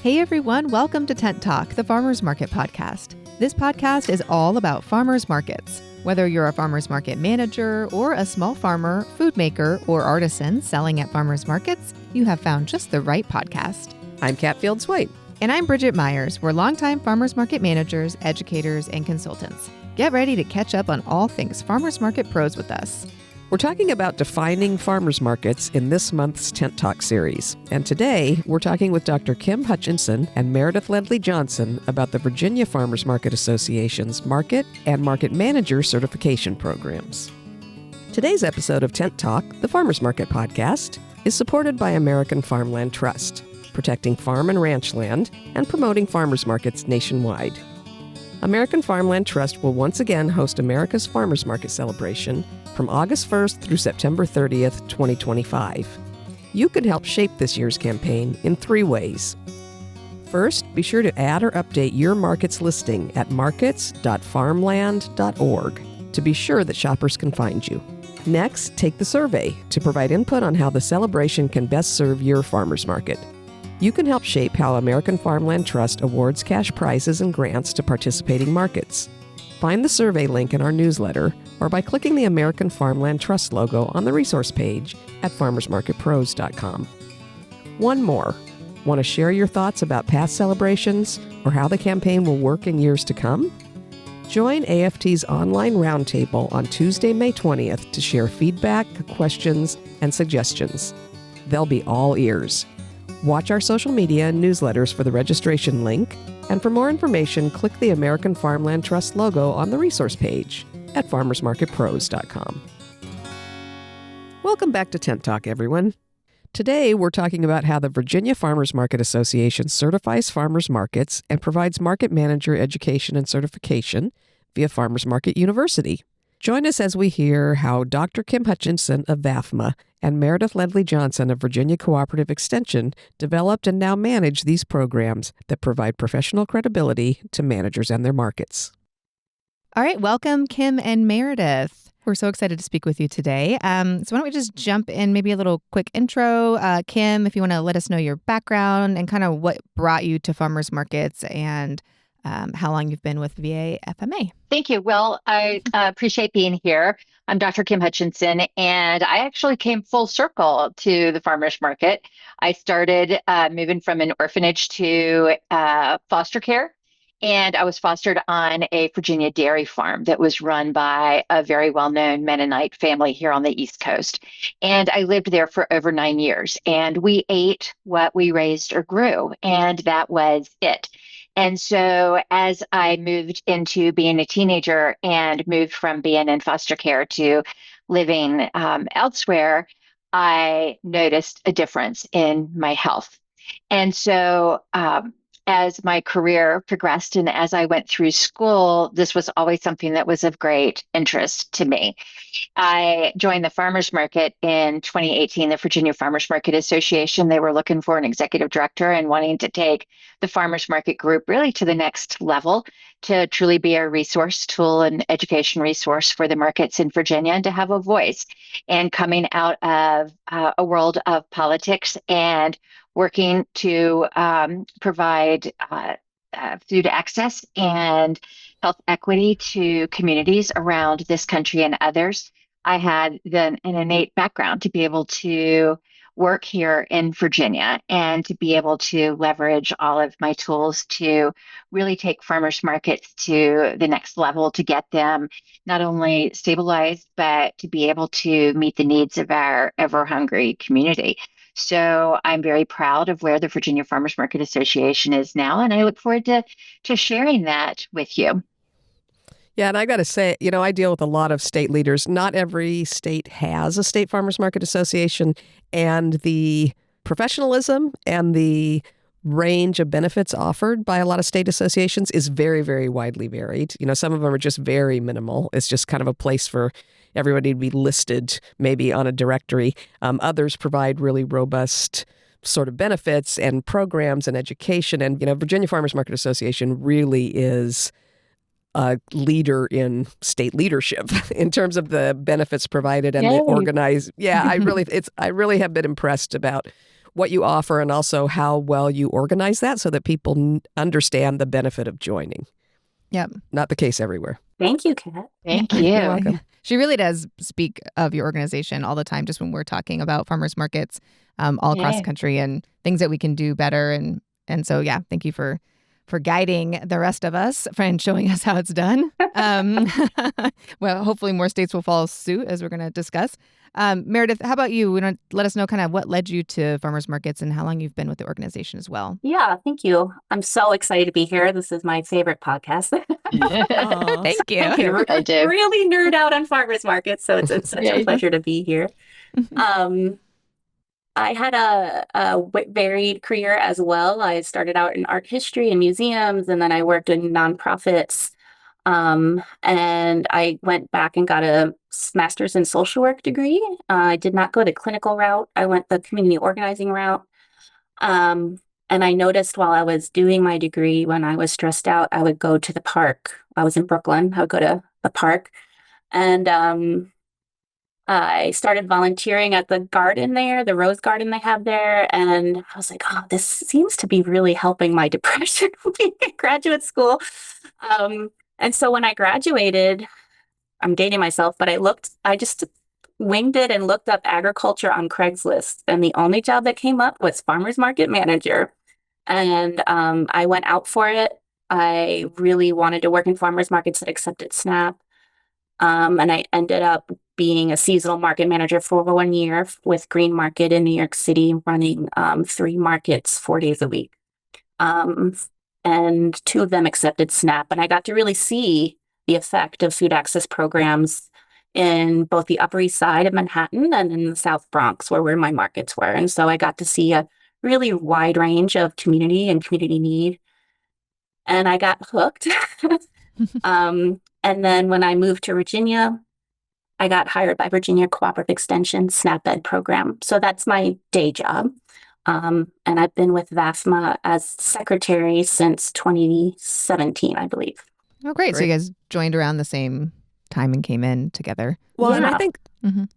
Hey everyone, welcome to Tent Talk, the Farmers Market podcast. This podcast is all about farmers markets. Whether you're a farmers market manager or a small farmer, food maker, or artisan selling at farmers markets, you have found just the right podcast. I'm Kat Fields-White. And I'm Bridget Myers. We're longtime farmers market managers, educators, and consultants. Get ready to catch up on all things farmers market pros with us. We're talking about defining farmers markets in this month's Tent Talk series. And today, we're talking with Dr. Kim Hutchison and Meredith Ledlie Johnson about the Virginia Farmers Market Association's Market and Market Manager certification programs. Today's episode of Tent Talk, the Farmers Market podcast, is supported by American Farmland Trust, protecting farm and ranch land and promoting farmers markets nationwide. American Farmland Trust will once again host America's Farmers Market Celebration from August 1st through September 30th, 2025. You can help shape this year's campaign in 3 ways. First, be sure to add or update your market's listing at markets.farmland.org to be sure that shoppers can find you. Next, take the survey to provide input on how the celebration can best serve your farmers market. You can help shape how American Farmland Trust awards cash prizes and grants to participating markets. Find the survey link in our newsletter or by clicking the American Farmland Trust logo on the resource page at farmersmarketpros.com. One more. Want to share your thoughts about past celebrations or how the campaign will work in years to come? Join AFT's online roundtable on Tuesday, May 20th to share feedback, questions, and suggestions. They'll be all ears. Watch our social media and newsletters for the registration link, and for more information, click the American Farmland Trust logo on the resource page at farmersmarketpros.com. Welcome back to Tent Talk, everyone. Today, we're talking about how the Virginia Farmers Market Association certifies farmers markets and provides market manager education and certification via Farmers Market University. Join us as we hear how Dr. Kim Hutchison of VAFMA and Meredith Ledlie Johnson of Virginia Cooperative Extension developed and now manage these programs that provide professional credibility to managers and their markets. All right, welcome, Kim and Meredith. We're so excited to speak with you today. So why don't we just jump in, maybe a little quick intro. Kim, if you want to let us know your background and kind of what brought you to farmers markets and how long you've been with VAFMA. Thank you. Well, I appreciate being here. I'm Dr. Kim Hutchison, and I actually came full circle to the farmers market. I started moving from an orphanage to foster care, and I was fostered on a Virginia dairy farm that was run by a very well-known Mennonite family here on the East Coast. And I lived there for over 9 years, and we ate what we raised or grew, and that was it. And so as I moved into being a teenager and moved from being in foster care to living elsewhere, I noticed a difference in my health. And so as my career progressed and as I went through school, this was always something that was of great interest to me. I joined the farmers market in 2018, the Virginia Farmers Market Association. They were looking for an executive director and wanting to take the farmers market group really to the next level to truly be a resource tool and education resource for the markets in Virginia and to have a voice. And coming out of a world of politics and working to provide food access and health equity to communities around this country and others, I had then an innate background to be able to work here in Virginia and to be able to leverage all of my tools to really take farmers markets to the next level, to get them not only stabilized, but to be able to meet the needs of our ever-hungry community. So I'm very proud of where the Virginia Farmers Market Association is now, and I look forward to sharing that with you. Yeah, and I got to say, I deal with a lot of state leaders. Not every state has a state farmers market association, and the professionalism and the range of benefits offered by a lot of state associations is very, very widely varied. Some of them are just very minimal. It's just kind of a place for everybody to be listed maybe on a directory. Others provide really robust sort of benefits and programs and education. And, Virginia Farmers Market Association really is a leader in state leadership in terms of the benefits provided and the organized. Yeah, I really have been impressed about what you offer and also how well you organize that so that people understand the benefit of joining. Yep. Not the case everywhere. Thank you, Kat. Thank You're you. welcome. She really does speak of your organization all the time, just when we're talking about farmers markets all across the country and things that we can do better. And so, yeah, thank you for guiding the rest of us and showing us how it's done. Well, hopefully more states will follow suit, as we're going to discuss. Meredith, how about you? Let us know kind of what led you to farmers markets and how long you've been with the organization as well. Yeah, thank you. I'm so excited to be here. This is my favorite podcast. Thank you. I do. Really nerd out on farmers markets, so it's such a pleasure to be here. I had a varied career as well. I started out in art history and museums, and then I worked in nonprofits. And I went back and got a master's in social work degree. I did not go the clinical route. I went the community organizing route. And I noticed while I was doing my degree, when I was stressed out, I would go to the park. I was in Brooklyn. I would go to the park. And I started volunteering at the garden there, the rose garden they have there. And I was like, oh, this seems to be really helping my depression being in graduate school. And so when I graduated, I'm dating myself, but I just winged it and looked up agriculture on Craigslist. And the only job that came up was farmers market manager. And I went out for it. I really wanted to work in farmers markets that accepted SNAP. And I ended up being a seasonal market manager for 1 year with Green Market in New York City, running 3 markets 4 days a week. And 2 of them accepted SNAP. And I got to really see the effect of food access programs in both the Upper East Side of Manhattan and in the South Bronx, where my markets were. And so I got to see a really wide range of community and community need. And I got hooked. And then when I moved to Virginia, I got hired by Virginia Cooperative Extension SNAP Ed program. So that's my day job. And I've been with VAFMA as secretary since 2017, I believe. Oh, great. So you guys joined around the same time and came in together. Well, and Yeah. I think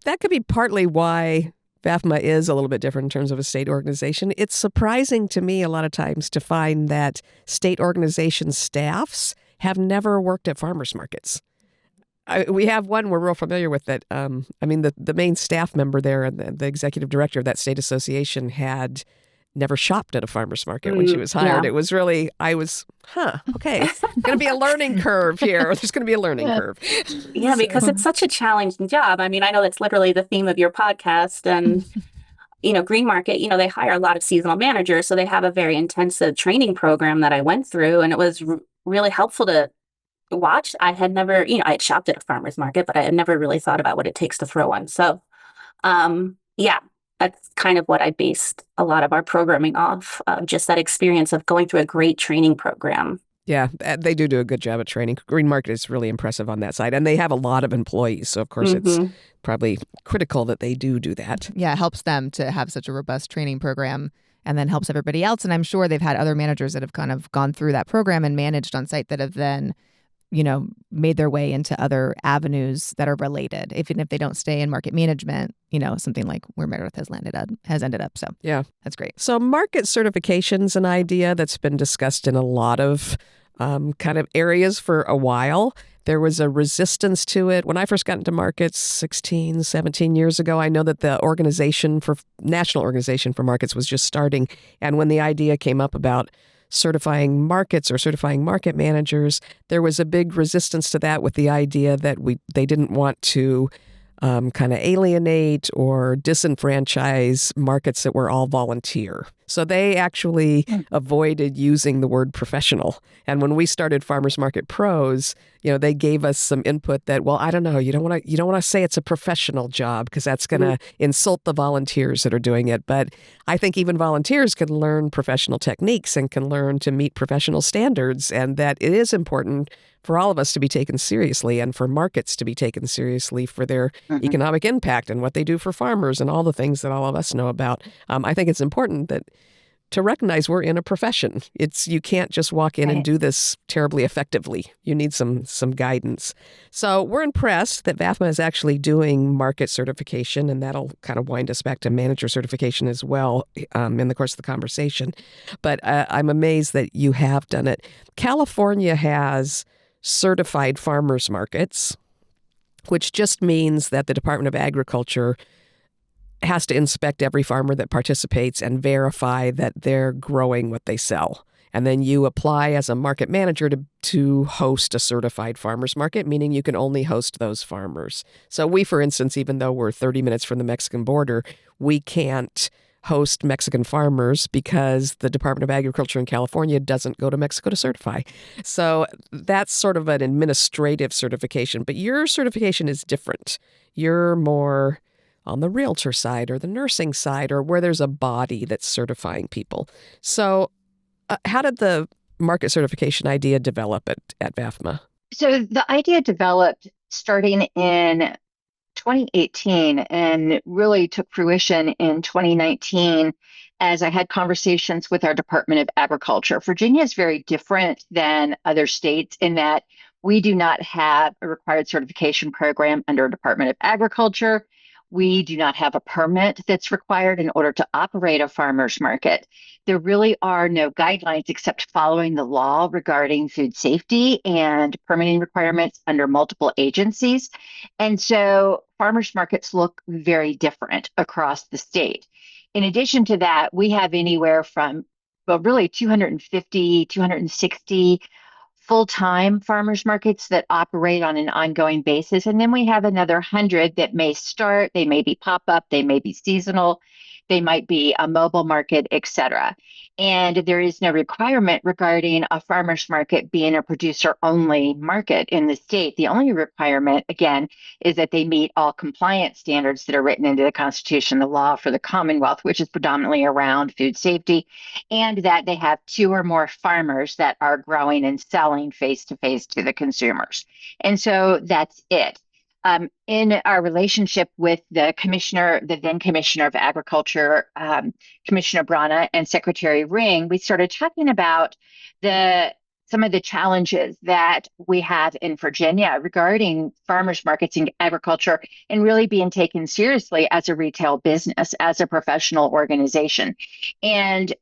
that could be partly why VAFMA is a little bit different in terms of a state organization. It's surprising to me a lot of times to find that state organization staffs have never worked at farmers markets. We have one we're real familiar with that. The main staff member there and the executive director of that state association had never shopped at a farmer's market when she was hired. Yeah. It was really, okay, going to be a learning curve here. There's going to be a learning curve. Yeah, because it's such a challenging job. I mean, I know that's literally the theme of your podcast. And, Green Market, they hire a lot of seasonal managers. So they have a very intensive training program that I went through. And it was really helpful to watch. I had never, I had shopped at a farmer's market, but I had never really thought about what it takes to throw one. So, that's kind of what I based a lot of our programming off of, just that experience of going through a great training program. Yeah, they do a good job at training. Green Market is really impressive on that side. And they have a lot of employees. So, of course, it's probably critical that they do that. Yeah, it helps them to have such a robust training program and then helps everybody else. And I'm sure they've had other managers that have kind of gone through that program and managed on site that have then made their way into other avenues that are related, even if they don't stay in market management, something like where Meredith has ended up. So yeah, that's great. So market certification's an idea that's been discussed in a lot of kind of areas for a while. There was a resistance to it. When I first got into markets 16, 17 years ago, I know that the National Organization for Markets was just starting. And when the idea came up about certifying markets or certifying market managers, there was a big resistance to that with the idea that they didn't want to kind of alienate or disenfranchise markets that were all volunteer. So they actually avoided using the word professional. And when we started Farmers Market Pros, they gave us some input that, well, I don't know, you don't want to say it's a professional job because that's going to insult the volunteers that are doing it. But I think even volunteers can learn professional techniques and can learn to meet professional standards, and that it is important for all of us to be taken seriously and for markets to be taken seriously for their economic impact and what they do for farmers and all the things that all of us know about. I think it's important that to recognize we're in a profession. You can't just walk in and do this terribly effectively. You need some guidance. So we're impressed that VAFMA is actually doing market certification, and that'll kind of wind us back to manager certification as well in the course of the conversation. But I'm amazed that you have done it. California has certified farmers markets, which just means that the Department of Agriculture has to inspect every farmer that participates and verify that they're growing what they sell. And then you apply as a market manager to host a certified farmers market, meaning you can only host those farmers. So we, for instance, even though we're 30 minutes from the Mexican border, we can't host Mexican farmers because the Department of Agriculture in California doesn't go to Mexico to certify. So that's sort of an administrative certification. But your certification is different. You're more on the realtor side or the nursing side, or where there's a body that's certifying people. So how did the market certification idea develop at VAFMA? So the idea developed starting in 2018 and really took fruition in 2019 as I had conversations with our Department of Agriculture. Virginia is very different than other states in that we do not have a required certification program under Department of Agriculture. We do not have a permit that's required in order to operate a farmer's market. There really are no guidelines except following the law regarding food safety and permitting requirements under multiple agencies. And so farmers markets look very different across the state. In addition to that, we have anywhere from, well, really 250, 260 full-time farmers markets that operate on an ongoing basis. And then we have another 100 that may start, they may be pop-up, they may be seasonal, they might be a mobile market, et cetera. And there is no requirement regarding a farmer's market being a producer-only market in the state. The only requirement, again, is that they meet all compliance standards that are written into the Constitution, the law for the Commonwealth, which is predominantly around food safety, and that they have 2 or more farmers that are growing and selling face-to-face to the consumers. And so that's it. In our relationship with the then Commissioner of Agriculture, Commissioner Brana, and Secretary Ring, we started talking about some of the challenges that we have in Virginia regarding farmers markets and agriculture, and really being taken seriously as a retail business, as a professional organization. And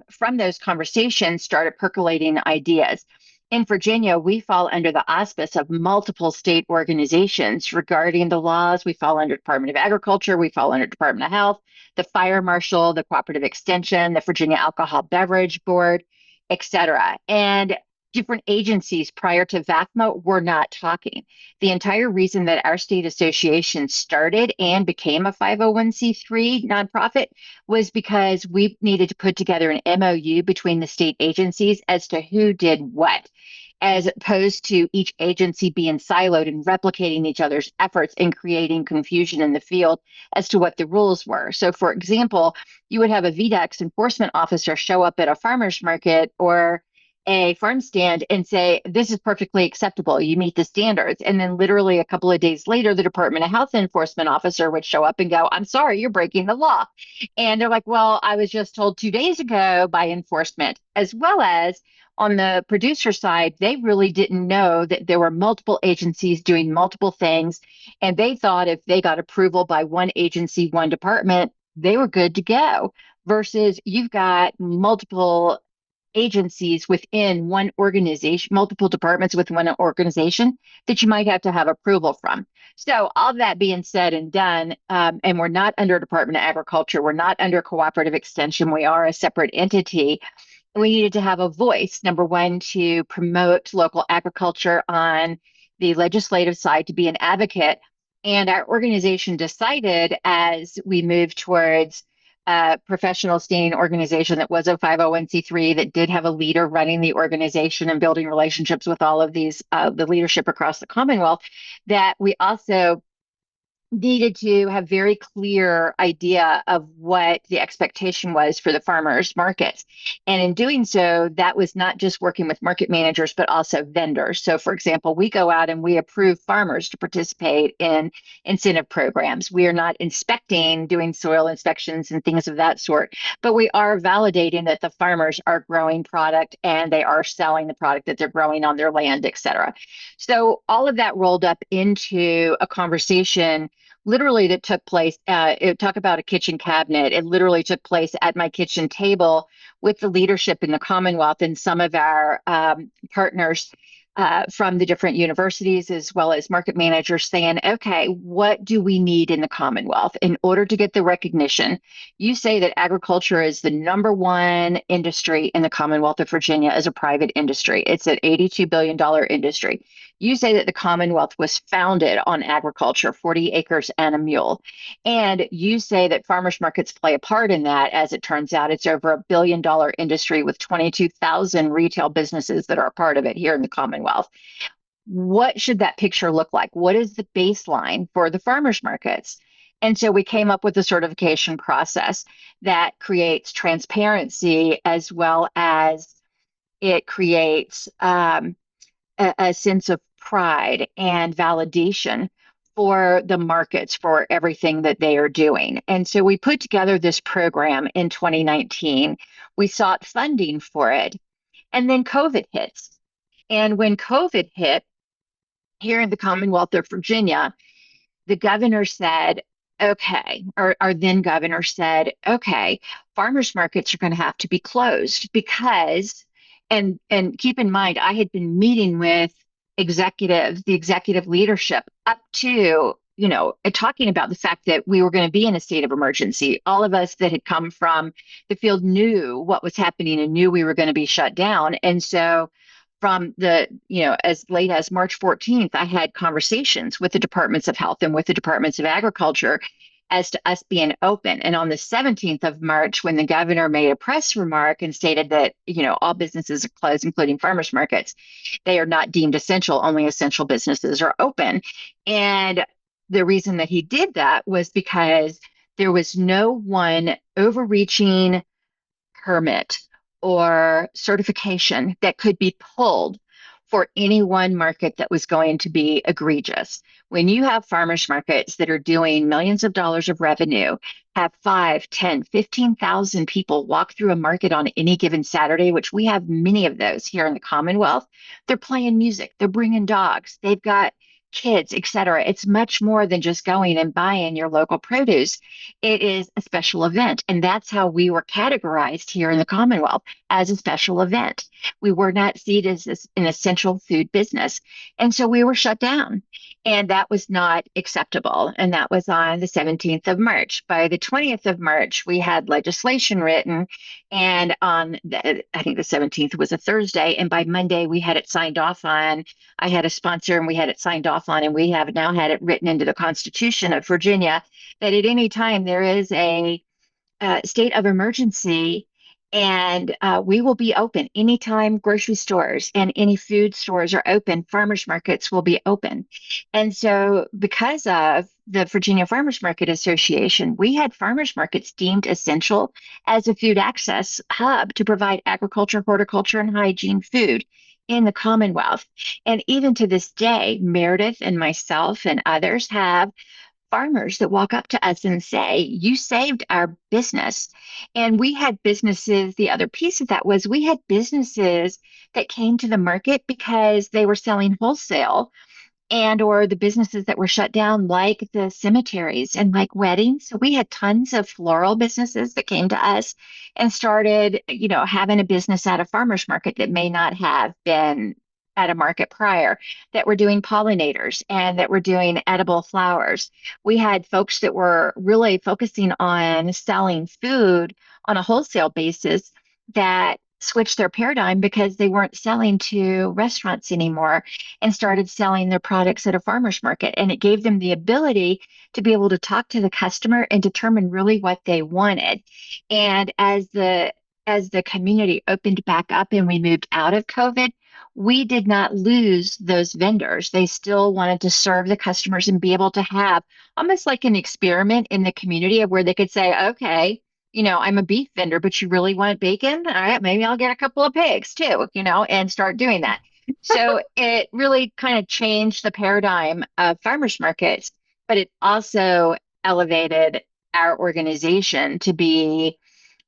from those conversations started percolating ideas. In Virginia, we fall under the auspice of multiple state organizations regarding the laws. We fall under Department of Agriculture, we fall under Department of Health, the Fire Marshal, the Cooperative Extension, the Virginia Alcohol Beverage Board, et cetera. And different agencies prior to VAFMA were not talking. The entire reason that our state association started and became a 501c3 nonprofit was because we needed to put together an MOU between the state agencies as to who did what, as opposed to each agency being siloed and replicating each other's efforts and creating confusion in the field as to what the rules were. So, for example, you would have a VDEX enforcement officer show up at a farmer's market or a farm stand and say, this is perfectly acceptable, you meet the standards. And then literally a couple of days later, the Department of Health enforcement officer would show up and go, I'm sorry, you're breaking the law. And they're like, well, I was just told 2 days ago by enforcement. As well as on the producer side, they really didn't know that there were multiple agencies doing multiple things. And they thought if they got approval by one agency, one department, they were good to go. Versus you've got multiple agencies within one organization, multiple departments within one organization that you might have to have approval from. So all that being said and done, and we're not under Department of Agriculture, we're not under Cooperative Extension, we are a separate entity. We needed to have a voice, number one, to promote local agriculture on the legislative side, to be an advocate. And our organization decided as we moved towards professional standing organization that was a 501c3 that did have a leader running the organization and building relationships with all of these, the leadership across the Commonwealth, that we also needed to have very clear idea of what the expectation was for the farmers markets. And in doing so, that was not just working with market managers, but also vendors. So for example, we go out and we approve farmers to participate in incentive programs. We are not inspecting, doing soil inspections and things of that sort, but we are validating that the farmers are growing product and they are selling the product that they're growing on their land, et cetera. So all of that rolled up into a conversation literally that took place. Talk about a kitchen cabinet. It literally took place at my kitchen table with the leadership in the Commonwealth and some of our partners from the different universities, as well as market managers, saying, okay, what do we need in the Commonwealth in order to get the recognition? You say that agriculture is the number one industry in the Commonwealth of Virginia as a private industry. It's an $82 billion industry. You say that the Commonwealth was founded on agriculture, 40 acres and a mule. And you say that farmers markets play a part in that. As it turns out, it's over $1 billion industry with 22,000 retail businesses that are a part of it here in the Commonwealth. What should that picture look like? What is the baseline for the farmers markets? And so we came up with a certification process that creates transparency as well as it creates a sense of pride and validation for the markets for everything that they are doing. And so we put together this program in 2019. We sought funding for it, and then COVID hits. And when COVID hit here in the Commonwealth of Virginia, the governor said, okay, or our then governor said, okay, farmers markets are going to have to be closed because, and keep in mind, I had been meeting with the executive leadership up to, talking about the fact that we were going to be in a state of emergency. All of us that had come from the field knew what was happening and knew we were going to be shut down. And so from as late as March 14th, I had conversations with the departments of health and with the departments of agriculture as to us being open. And on the 17th of March, when the governor made a press remark and stated that, all businesses are closed, including farmers markets, they are not deemed essential, only essential businesses are open. And the reason that he did that was because there was no one overreaching permit or certification that could be pulled for any one market that was going to be egregious. When you have farmers markets that are doing millions of dollars of revenue, have 5, 10, 15,000 people walk through a market on any given Saturday, which we have many of those here in the Commonwealth, they're playing music, they're bringing dogs, they've got kids, et cetera. It's much more than just going and buying your local produce. It is a special event. And that's how we were categorized here in the Commonwealth, as a special event. We were not seen as an essential food business. And so we were shut down. And that was not acceptable. And that was on the 17th of March. By the 20th of March, we had legislation written. And I think the 17th was a Thursday. And by Monday, we had it signed off on. I had a sponsor and we had it signed off on. And we have now had it written into the Constitution of Virginia that at any time there is a state of emergency, and we will be open anytime grocery stores and any food stores are open, farmers markets will be open. And so because of the Virginia Farmers Market Association, we had farmers markets deemed essential as a food access hub to provide agriculture, horticulture, and hygiene food in the Commonwealth. And even to this day, Meredith and myself and others have farmers that walk up to us and say, you saved our business. And we had businesses, the other piece of that was we had businesses that came to the market because they were selling wholesale, and or the businesses that were shut down, like the cemeteries and like weddings. So we had tons of floral businesses that came to us and started, having a business at a farmer's market that may not have been at a market prior, that were doing pollinators and that were doing edible flowers. We had folks that were really focusing on selling food on a wholesale basis that switched their paradigm because they weren't selling to restaurants anymore and started selling their products at a farmer's market. And it gave them the ability to be able to talk to the customer and determine really what they wanted. And as the community opened back up and we moved out of COVID, we did not lose those vendors. They still wanted to serve the customers and be able to have almost like an experiment in the community of where they could say, okay, I'm a beef vendor, but you really want bacon? All right, maybe I'll get a couple of pigs too, and start doing that. So it really kind of changed the paradigm of farmers markets, but it also elevated our organization to be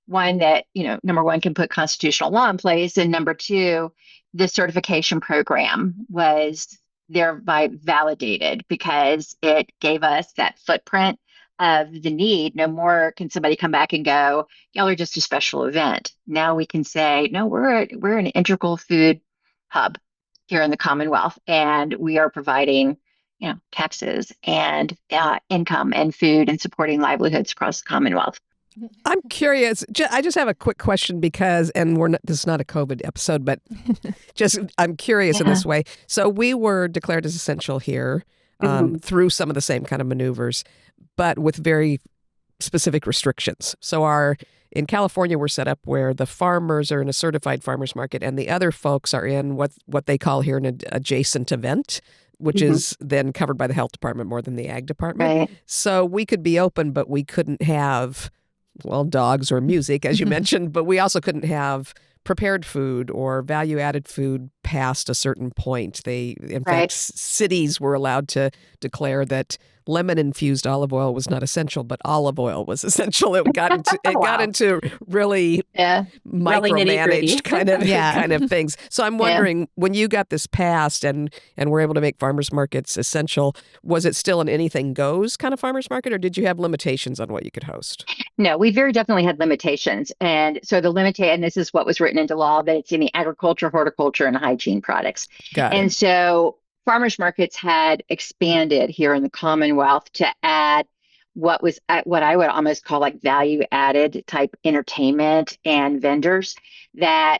one that, number one, can put constitutional law in place. And number two, the certification program was thereby validated because it gave us that footprint of the need. No more can somebody come back and go, y'all are just a special event. Now we can say, no, we're an integral food hub here in the Commonwealth, and we are providing taxes and income and food and supporting livelihoods across the Commonwealth. I'm curious. I just have a quick question because, and this is not a COVID episode, but I'm curious in this way. So we were declared as essential here through some of the same kind of maneuvers, but with very specific restrictions. So in California, we're set up where the farmers are in a certified farmers market and the other folks are in what they call here an adjacent event, which is then covered by the health department more than the ag department. Right. So we could be open, but we couldn't have, dogs or music, as you mentioned, but we also couldn't have prepared food or value-added food past a certain point. In fact, cities were allowed to declare that lemon-infused olive oil was not essential, but olive oil was essential. It got into really micromanaged kind of things. So I'm wondering, when you got this passed and were able to make farmers markets essential, was it still an anything goes kind of farmers market, or did you have limitations on what you could host? No, we very definitely had limitations. And so and this is what was written into law, that it's in the agriculture, horticulture, and hygiene products. So farmers markets had expanded here in the Commonwealth to add what I would almost call like value added type entertainment and vendors that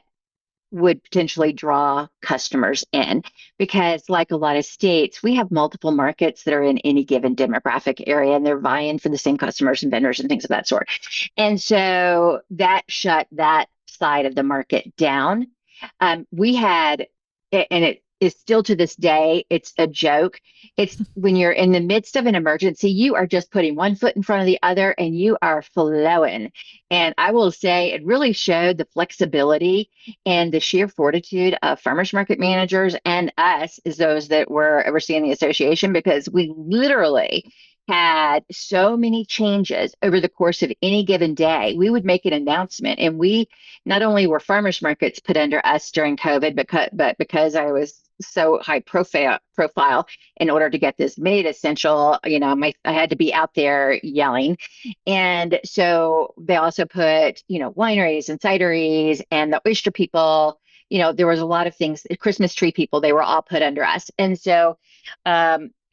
would potentially draw customers in, because like a lot of states, we have multiple markets that are in any given demographic area and they're vying for the same customers and vendors and things of that sort. And so that shut that side of the market down. We had, and it is still to this day, it's a joke. It's when you're in the midst of an emergency, you are just putting one foot in front of the other and you are flowing. And I will say it really showed the flexibility and the sheer fortitude of farmers market managers and us as those that were overseeing the association, because we literally had so many changes over the course of any given day. We would make an announcement, and we not only were farmers markets put under us during COVID, but because I was so high profile in order to get this made essential, I had to be out there yelling. And so they also put, wineries and cideries and the oyster people, there was a lot of things, Christmas tree people, they were all put under us. And so,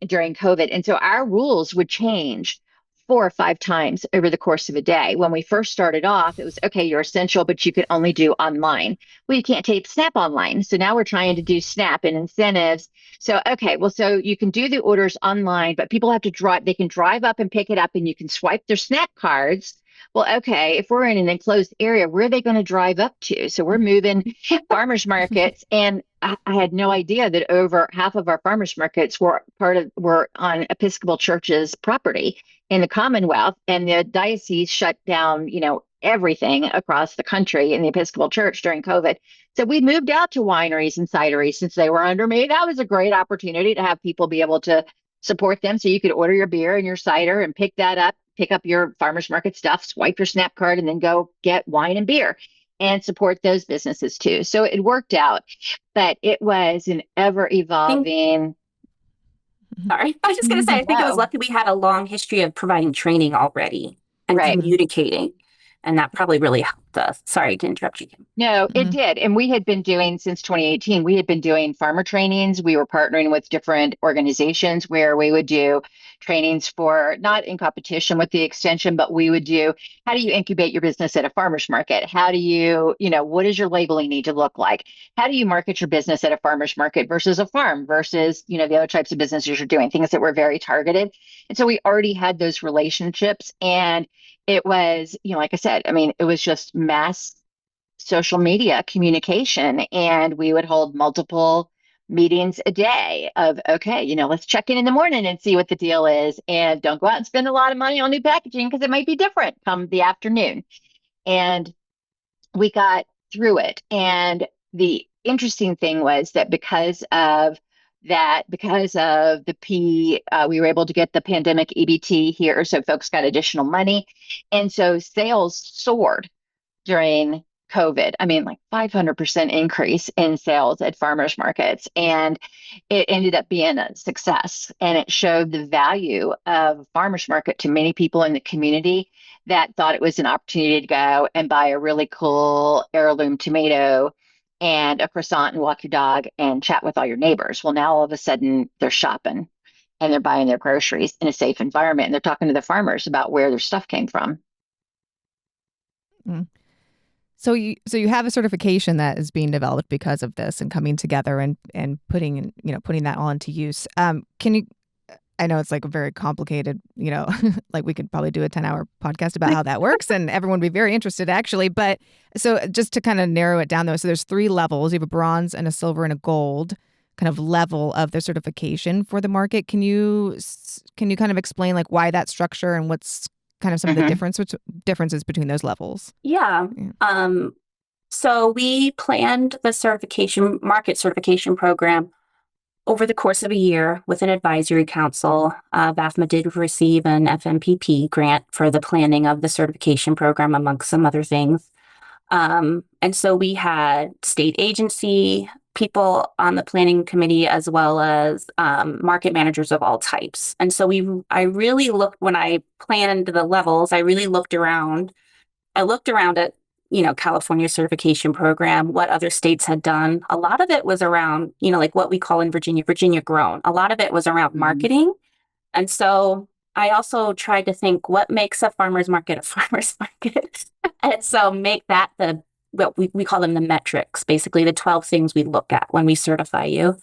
during COVID. And so our rules would change 4 or 5 times over the course of a day. When we first started off, it was, okay, you're essential, but you can only do online. Well, you can't take SNAP online. So now we're trying to do SNAP and incentives. So, okay, well, so you can do the orders online, but people have to drive, they can drive up and pick it up and you can swipe their SNAP cards. Well, okay, if we're in an enclosed area, where are they going to drive up to? So we're moving farmers markets, and I had no idea that over half of our farmers markets were on Episcopal Church's property in the Commonwealth, and the diocese shut down, everything across the country in the Episcopal Church during COVID. So we moved out to wineries and cideries since they were under me. That was a great opportunity to have people be able to support them. So you could order your beer and your cider and pick up your farmers market stuff, swipe your SNAP card, and then go get wine and beer and support those businesses too. So it worked out, but it was an ever evolving. Sorry, I was just going to say, I think it was lucky we had a long history of providing training already and communicating. And that probably really helped us. Sorry to interrupt you, Kim. No, it did. And we had been doing, since 2018, we had been doing farmer trainings. We were partnering with different organizations where we would do trainings for, not in competition with the extension, but we would do, how do you incubate your business at a farmer's market? How do you, what does your labeling need to look like? How do you market your business at a farmer's market versus a farm versus, the other types of businesses you're doing, things that were very targeted. And so we already had those relationships, and it was, like I said, it was just mass social media communication, and we would hold multiple meetings a day of, okay, let's check in the morning and see what the deal is, and don't go out and spend a lot of money on new packaging because it might be different come the afternoon. And we got through it. And the interesting thing was that because of we were able to get the pandemic EBT here, so folks got additional money, and so sales soared during COVID. I mean, like 500% increase in sales at farmers markets. And it ended up being a success. And it showed the value of farmers market to many people in the community that thought it was an opportunity to go and buy a really cool heirloom tomato and a croissant and walk your dog and chat with all your neighbors. Well, now all of a sudden they're shopping and they're buying their groceries in a safe environment. And they're talking to the farmers about where their stuff came from. Mm. So you have a certification that is being developed because of this and coming together and putting that all into use. Can you? I know it's like a very complicated, like we could probably do a 10-hour podcast about how that works, and everyone would be very interested actually. But so just to kind of narrow it down though, so there's 3 levels. You have a bronze and a silver and a gold kind of level of the certification for the market. Can you kind of explain like why that structure and what's kind of some of the differences between those levels? Yeah. So we planned the market certification program over the course of a year with an advisory council. VAFMA did receive an FMPP grant for the planning of the certification program, amongst some other things. And so we had state agency people on the planning committee, as well as market managers of all types. And so I really looked, when I planned the levels, I really looked around. I looked around at, California certification program, what other states had done. A lot of it was around, like what we call in Virginia grown. A lot of it was around marketing. And so I also tried to think, what makes a farmer's market a farmer's market? And so make that what we call them the metrics, basically the 12 things we look at when we certify you.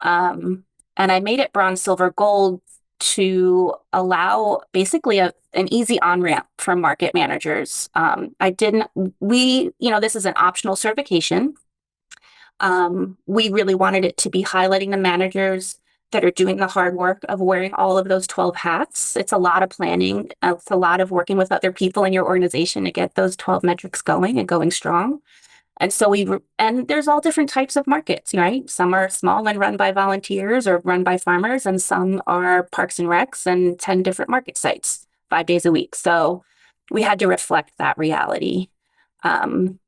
And I made it bronze, silver, gold to allow basically an easy on-ramp for market managers. This is an optional certification. We really wanted it to be highlighting the managers that are doing the hard work of wearing all of those 12 hats. It's a lot of planning. It's a lot of working with other people in your organization to get those 12 metrics going and going strong. And so and there's all different types of markets, right? Some are small and run by volunteers or run by farmers, and some are parks and recs and 10 different market sites, 5 days a week. So we had to reflect that reality. And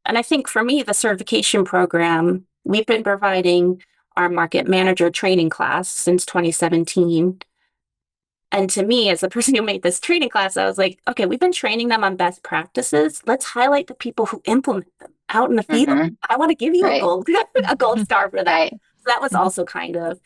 I think for me, the certification program, we've been providing our market manager training class since 2017. And to me, as the person who made this training class, I was like, okay, we've been training them on best practices. Let's highlight the people who implement them out in the field. I want to give you a gold star for that. So that was also kind of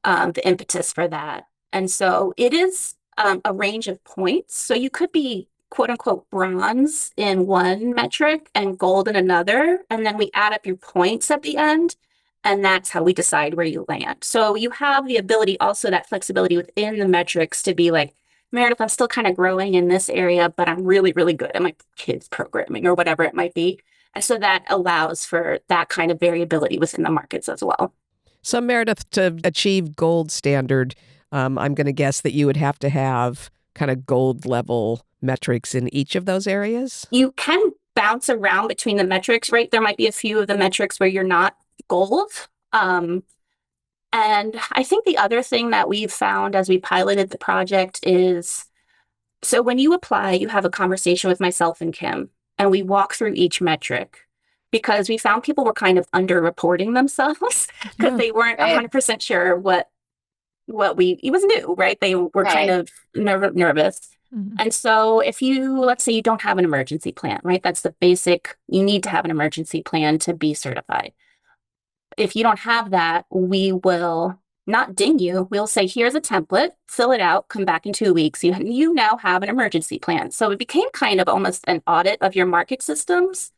the impetus for that. And so it is a range of points. So you could be quote unquote bronze in one metric and gold in another. And then we add up your points at the end. And that's how we decide where you land. So you have the ability, also that flexibility within the metrics to be like, Meredith, I'm still kind of growing in this area, but I'm really, really good at my kids programming or whatever it might be. And so that allows for that kind of variability within the markets as well. So Meredith, to achieve gold standard, I'm going to guess that you would have to have kind of gold level metrics in each of those areas? You can bounce around between the metrics, right? There might be a few of the metrics where you're not gold. And I think the other thing that we've found as we piloted the project is, so when you apply, you have a conversation with myself and Kim, and we walk through each metric, because we found people were kind of underreporting themselves because they weren't 100% sure it was new, right? They were kind of nervous. And so let's say you don't have an emergency plan, right? That's the basic, you need to have an emergency plan to be certified. If you don't have that, we will not ding you. We'll say, here's a template, fill it out, come back in 2 weeks. You now have an emergency plan. So it became kind of almost an audit of your market systems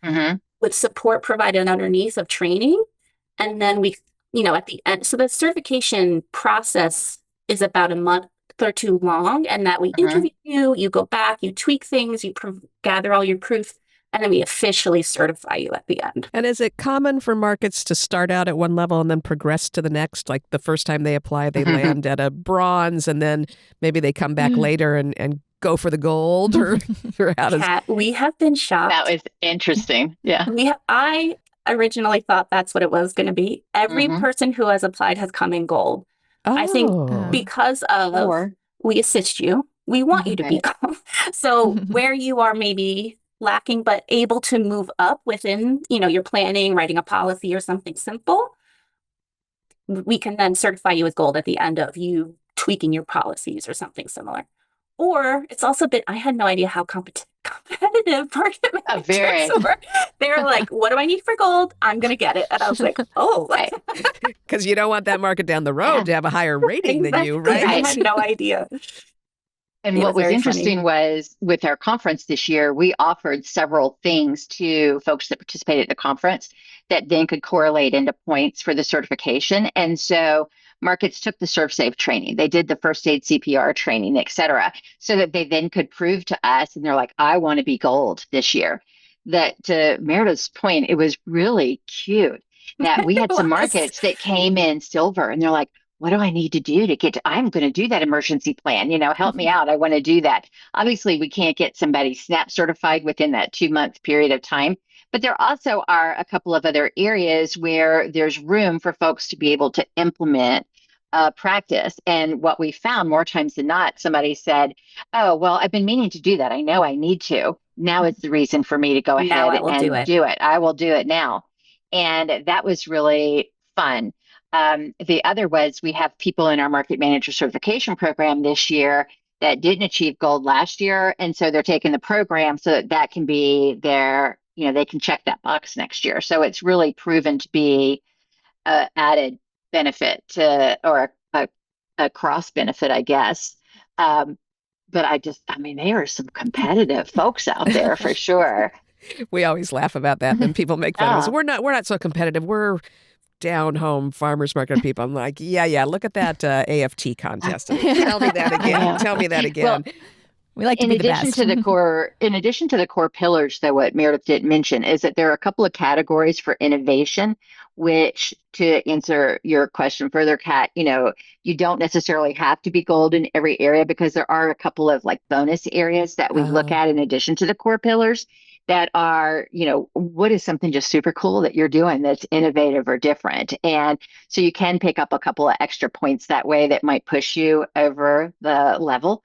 with support provided underneath of training. And then at the end, so the certification process is about a month or 2 long, and that we interview you, you go back, you tweak things, you gather all your proof. and then we officially certify you at the end. And is it common for markets to start out at one level and then progress to the next? Like the first time they apply, they land at a bronze, and then maybe they come back later and go for the gold, or how does... Kat, we have been shocked. That was interesting. Yeah. I originally thought that's what it was going to be. Every person who has applied has come in gold. I think because of we assist you, we want you to be gold. So where you are maybe lacking but able to move up within, your planning, writing a policy or something simple, we can then certify you as gold at the end of you tweaking your policies or something similar. Or it's also been, I had no idea how competitive market managers were. They were like, what do I need for gold? I'm going to get it. And I was like, oh. Because you don't want that market down the road to have a higher rating than you, right? I had no idea. And what was interesting was with our conference this year, we offered several things to folks that participated at the conference that then could correlate into points for the certification. And so markets took the ServSafe training. They did the first aid CPR training, et cetera, so that they then could prove to us, and they're like, I want to be gold this year. That to Meredith's point, it was really cute that we had some markets that came in silver, and they're like, what do I need to do to get to, I'm going to do that emergency plan, help me out. I want to do that. Obviously, we can't get somebody SNAP certified within that 2-month period of time. But there also are a couple of other areas where there's room for folks to be able to implement practice. And what we found more times than not, somebody said, oh, well, I've been meaning to do that. I know I need to. Now is the reason for me to go ahead and do it. I will do it now. And that was really fun. The other was we have people in our market manager certification program this year that didn't achieve gold last year. And so they're taking the program so that can be their, they can check that box next year. So it's really proven to be an added benefit or a cross benefit, I guess. But there are some competitive folks out there for sure. We always laugh about that. Then people make fun of us. We're not so competitive. We're down home farmers market people. I'm like, yeah, look at that AFT contest. Tell me that again. Tell me that again. Well, we like to be the best. In addition to the core pillars, though, what Meredith didn't mention is that there are a couple of categories for innovation, which, to answer your question further, Kat, you don't necessarily have to be gold in every area, because there are a couple of bonus areas that we look at in addition to the core pillars that are, what is something just super cool that you're doing that's innovative or different. And so you can pick up a couple of extra points that way that might push you over the level.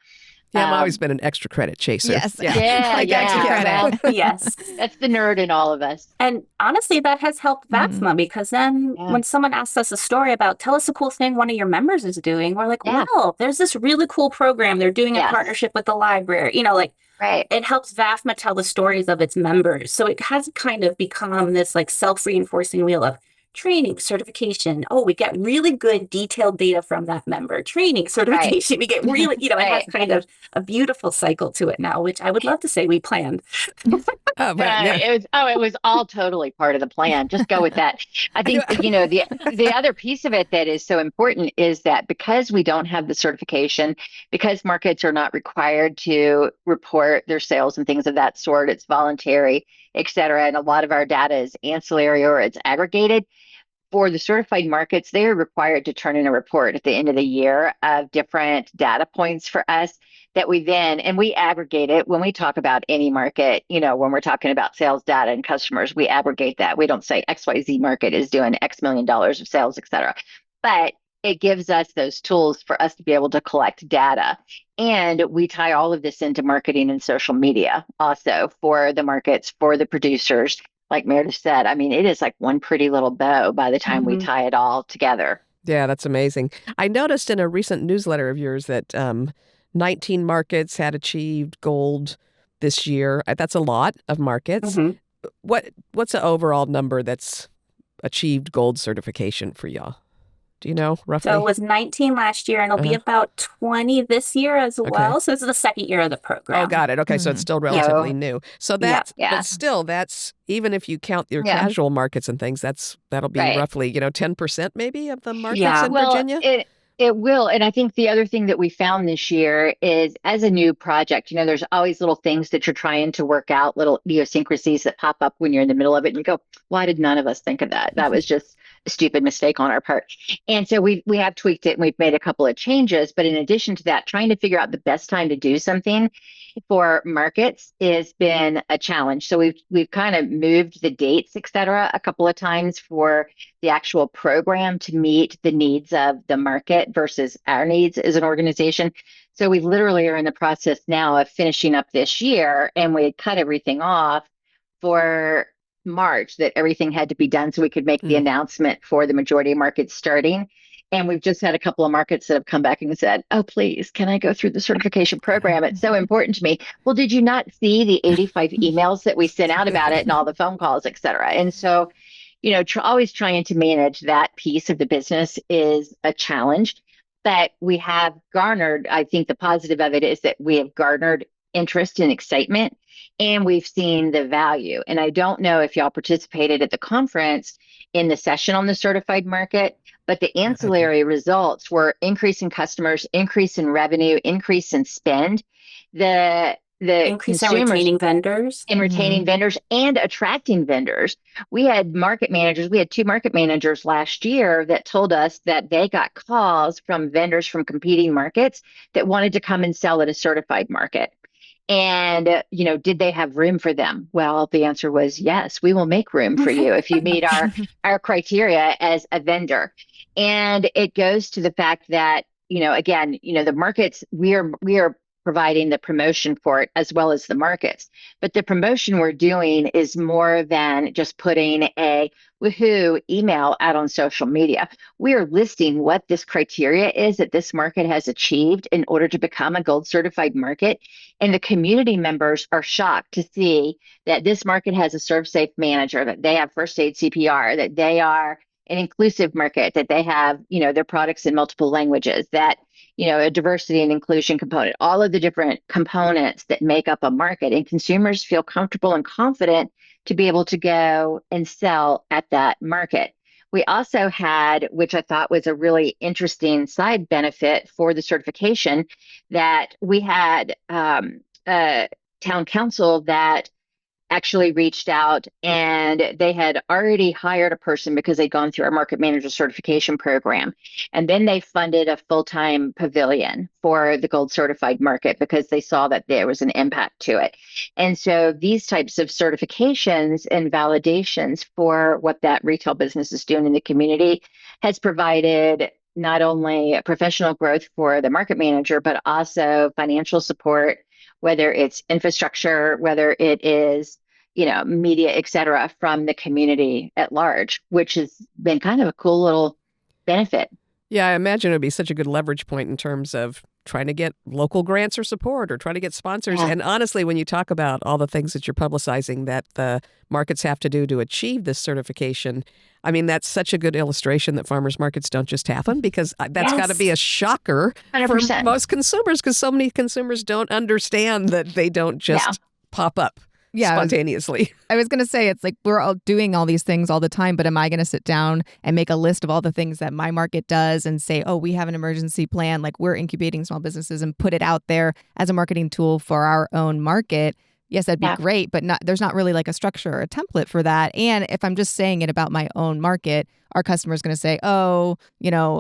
Yeah, I've always been an extra credit chaser. Yes. Extra credit. Well, yes. That's the nerd in all of us. And honestly, that has helped VAFMA because then when someone asks us a story about, tell us a cool thing one of your members is doing, we're like, well, there's this really cool program they're doing in partnership with the library. Right. It helps VAFMA tell the stories of its members. So it has kind of become this self-reinforcing wheel of training, certification. Oh, we get really good detailed data from that member. Training, certification. Right. We get really, it has kind of a beautiful cycle to it now, which I would love to say we planned. It was all totally part of the plan. Just go with that. I think, the other piece of it that is so important is that because we don't have the certification, because markets are not required to report their sales and things of that sort, it's voluntary, et cetera. And a lot of our data is ancillary or it's aggregated. For the certified markets, they are required to turn in a report at the end of the year of different data points for us that we aggregate it when we talk about any market, when we're talking about sales data and customers, we aggregate that. We don't say XYZ market is doing X million dollars of sales, et cetera. But it gives us those tools for us to be able to collect data. And we tie all of this into marketing and social media also for the markets, for the producers. Like Meredith said, it is like one pretty little bow by the time we tie it all together. Yeah, that's amazing. I noticed in a recent newsletter of yours that 19 markets had achieved gold this year. That's a lot of markets. What's the overall number that's achieved gold certification for y'all? Do you know roughly? So it was 19 last year, and it'll be about 20 this year as well. So this is the second year of the program. Oh, got it. Okay, so it's still relatively new. So that's that's even if you count your casual markets and things, that'll be roughly 10% maybe of the markets in Virginia. It will. And I think the other thing that we found this year is as a new project, there's always little things that you're trying to work out, little idiosyncrasies that pop up when you're in the middle of it and you go, why did none of us think of that? That was just a stupid mistake on our part. And so we have tweaked it and we've made a couple of changes. But in addition to that, trying to figure out the best time to do something for markets has been a challenge. So we've kind of moved the dates, et cetera, a couple of times for the actual program to meet the needs of the market versus our needs as an organization. So we literally are in the process now of finishing up this year, and we cut everything off for March, that everything had to be done so we could make the announcement for the majority of markets starting. And we've just had a couple of markets that have come back and said, oh, please, can I go through the certification program? It's so important to me. Well, did you not see the 85 emails that we sent out about it and all the phone calls, et cetera? And so, always trying to manage that piece of the business is a challenge. But we have garnered, I think the positive of it is that we have garnered interest and excitement, and we've seen the value. And I don't know if y'all participated at the conference in the session on the certified market, but the ancillary results were increase in customers, increase in revenue, increase in spend. The Increase in consumers retaining vendors. and retaining vendors and attracting vendors. We had market managers. We had 2 market managers last year that told us that they got calls from vendors from competing markets that wanted to come and sell at a certified market. And, did they have room for them? Well, the answer was yes, we will make room for you if you meet our criteria as a vendor. And it goes to the fact that, again, the markets, we are providing the promotion for it as well as the markets. But the promotion we're doing is more than just putting a woohoo email out on social media. We are listing what this criteria is that this market has achieved in order to become a gold certified market. And the community members are shocked to see that this market has a ServSafe manager, that they have first aid CPR, that they are an inclusive market, that they have, their products in multiple languages, that a diversity and inclusion component, all of the different components that make up a market, and consumers feel comfortable and confident to be able to go and sell at that market. We also had, which I thought was a really interesting side benefit for the certification, that we had a town council that actually reached out, and they had already hired a person because they'd gone through our market manager certification program. And then they funded a full-time pavilion for the gold certified market because they saw that there was an impact to it. And so these types of certifications and validations for what that retail business is doing in the community has provided not only professional growth for the market manager, but also financial support, whether it's infrastructure, whether it is, media, et cetera, from the community at large, which has been kind of a cool little benefit. Yeah, I imagine it would be such a good leverage point in terms of trying to get local grants or support or trying to get sponsors. Yeah. And honestly, when you talk about all the things that you're publicizing that the markets have to do to achieve this certification, I mean, that's such a good illustration that farmers markets don't just happen, because that's got to be a shocker 100%. for most consumers, because so many consumers don't understand that they don't just pop up spontaneously. I was going to say, it's like we're all doing all these things all the time, but am I going to sit down and make a list of all the things that my market does and say, oh, we have an emergency plan, like we're incubating small businesses, and put it out there as a marketing tool for our own market? Yes, that'd be great, but there's not really like a structure or a template for that. And if I'm just saying it about my own market, our customer is going to say, oh,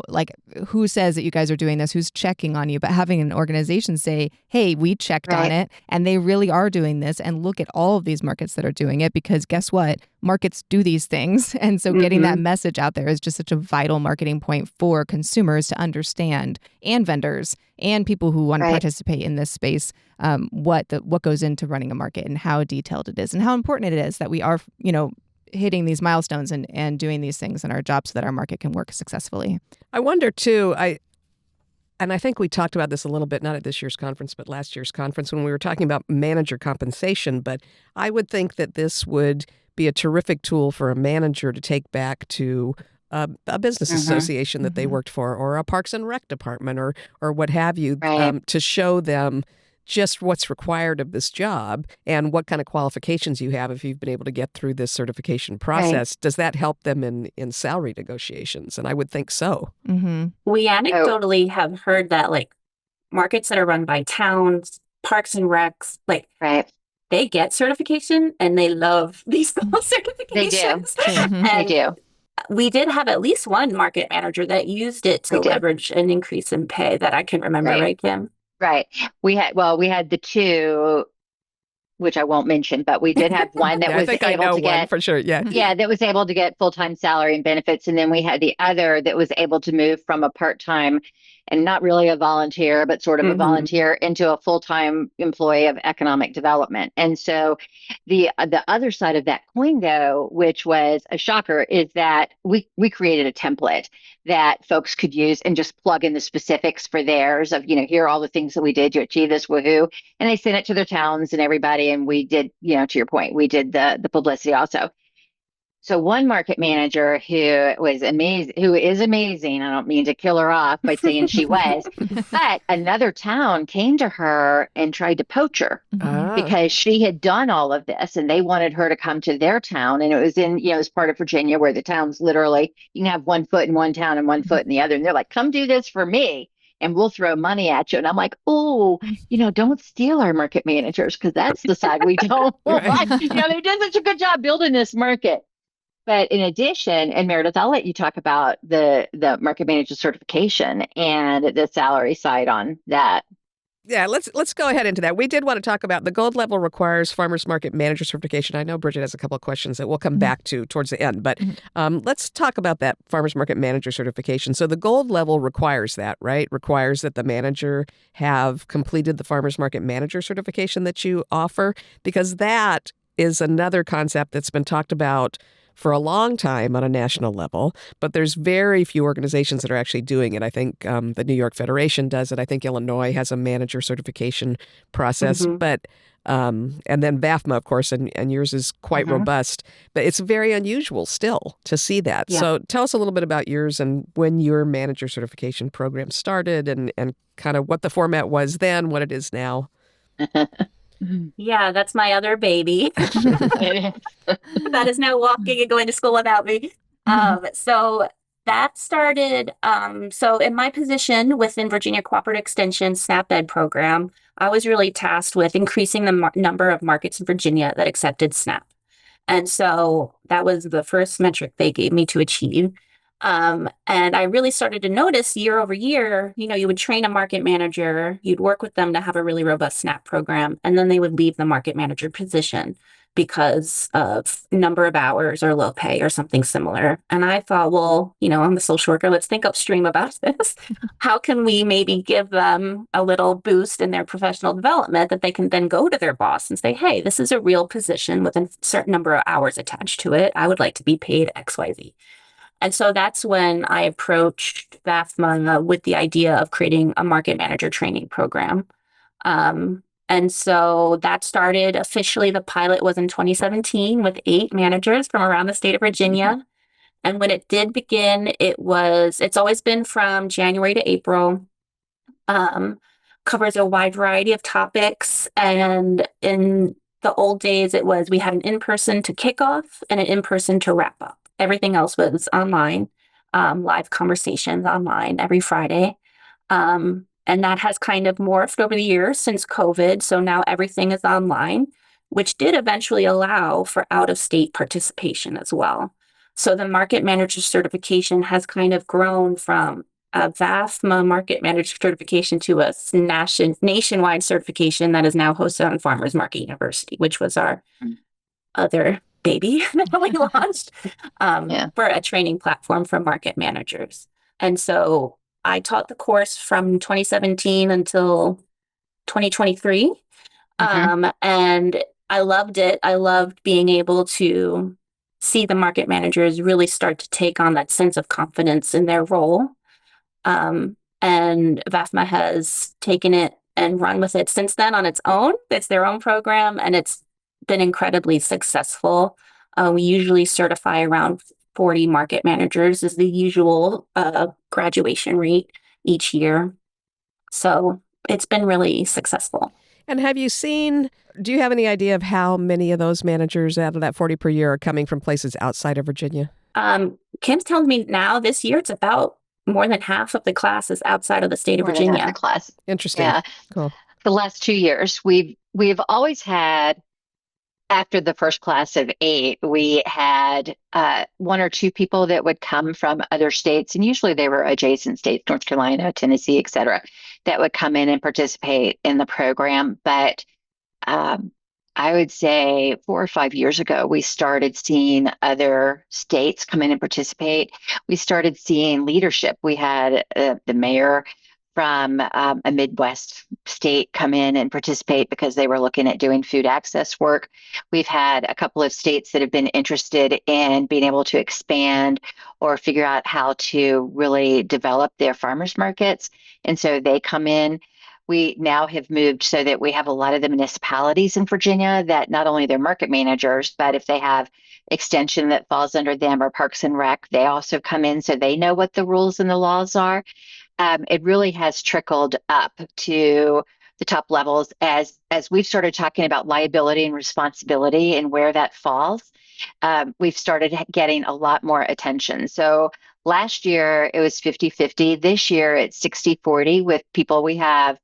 like, who says that you guys are doing this? Who's checking on you? But having an organization say, hey, we checked on it and they really are doing this, and look at all of these markets that are doing it, because guess what? Markets do these things. And so getting that message out there is just such a vital marketing point for consumers to understand, and vendors and people who want to participate in this space, what goes into running a market and how detailed it is and how important it is that we are, hitting these milestones and doing these things in our jobs so that our market can work successfully. I wonder too, I think we talked about this a little bit, not at this year's conference, but last year's conference when we were talking about manager compensation. But I would think that this would be a terrific tool for a manager to take back to a business association that they worked for, or a Parks and Rec department, or what have you, to show them just what's required of this job and what kind of qualifications you have if you've been able to get through this certification process. Does that help them in salary negotiations? And I would think so. Mm-hmm. We anecdotally have heard that like markets that are run by towns, parks and recs, like they get certification and they love these certifications. They do. We did have at least one market manager that used it to leverage an increase in pay that I can remember, right, Kim? Right. We had the two, which I won't mention, but we did have one that was able to get for sure. Yeah, that was able to get full-time salary and benefits, and then we had the other that was able to move from a part-time and not really a volunteer, but sort of a volunteer into a full-time employee of economic development. And so the other side of that coin, though, which was a shocker, is that we created a template that folks could use and just plug in the specifics for theirs of, here are all the things that we did to achieve this, woohoo. And they sent it to their towns and everybody. And we did, to your point, we did the publicity also. So one market manager who is amazing, I don't mean to kill her off by saying she was, but another town came to her and tried to poach her because she had done all of this and they wanted her to come to their town. And it was in, it was part of Virginia where the towns literally, you can have one foot in one town and one foot in the other. And they're like, come do this for me and we'll throw money at you. And I'm like, oh, don't steal our market managers because that's the side we don't want. They did such a good job building this market. But in addition, and Meredith, I'll let you talk about the market manager certification and the salary side on that. Yeah, let's go ahead into that. We did want to talk about the gold level requires farmers market manager certification. I know Bridget has a couple of questions that we'll come back to towards the end, but let's talk about that farmers market manager certification. So the gold level requires that, right? Requires that the manager have completed the farmers market manager certification that you offer, because that is another concept that's been talked about for a long time on a national level, but there's very few organizations that are actually doing it. I think the New York Federation does it. I think Illinois has a manager certification process, but and then BAFMA, of course, and yours is quite robust, but it's very unusual still to see that. Yeah. So tell us a little bit about yours and when your manager certification program started and kind of what the format was then, what it is now. Yeah, that's my other baby that is now walking and going to school without me. So that started, so in my position within Virginia Cooperative Extension SNAP Ed program, I was really tasked with increasing the number of markets in Virginia that accepted SNAP. And so that was the first metric they gave me to achieve. And I really started to notice year over year, you would train a market manager, you'd work with them to have a really robust SNAP program, and then they would leave the market manager position because of number of hours or low pay or something similar. And I thought, well, I'm the social worker, let's think upstream about this. How can we maybe give them a little boost in their professional development that they can then go to their boss and say, hey, this is a real position with a certain number of hours attached to it. I would like to be paid XYZ. And so that's when I approached BAFMA with the idea of creating a market manager training program. And so that started officially, the pilot was in 2017 with 8 managers from around the state of Virginia. And when it did begin, it's always been from January to April, covers a wide variety of topics. And in the old days, we had an in-person to kick off and an in-person to wrap up. Everything else was online, live conversations online every Friday. And that has kind of morphed over the years since COVID. So now everything is online, which did eventually allow for out-of-state participation as well. So the market manager certification has kind of grown from a BAFMA market manager certification to a nationwide certification that is now hosted on Farmers Market University, which was our other baby that we launched for a training platform for market managers. And so I taught the course from 2017 until 2023. And I loved it. I loved being able to see the market managers really start to take on that sense of confidence in their role. And BAFMA has taken it and run with it since then on its own. It's their own program, and it's been incredibly successful. We usually certify around 40 market managers is the usual graduation rate each year. So it's been really successful. And do you have any idea of how many of those managers out of that 40 per year are coming from places outside of Virginia? Kim's telling me now this year it's about more than half of the class is outside of the state of More than half the Virginia. class. Interesting. Yeah. Cool. The last 2 years, we've always had, after the first class of 8, we had one or two people that would come from other states, and usually they were adjacent states, North Carolina, Tennessee, et cetera, that would come in and participate in the program. But um, I would say 4 or 5 years ago, we started seeing other states come in and participate. We started seeing leadership. We had the mayor from a Midwest state come in and participate because they were looking at doing food access work. We've had a couple of states that have been interested in being able to expand or figure out how to really develop their farmers markets. And so they come in. We now have moved so that we have a lot of the municipalities in Virginia that not only they're market managers, but if they have extension that falls under them or Parks and Rec, they also come in so they know what the rules and the laws are. It really has trickled up to the top levels as we've started talking about liability and responsibility and where that falls. We've started getting a lot more attention. So last year it was 50-50. This year it's 60-40 with people. We have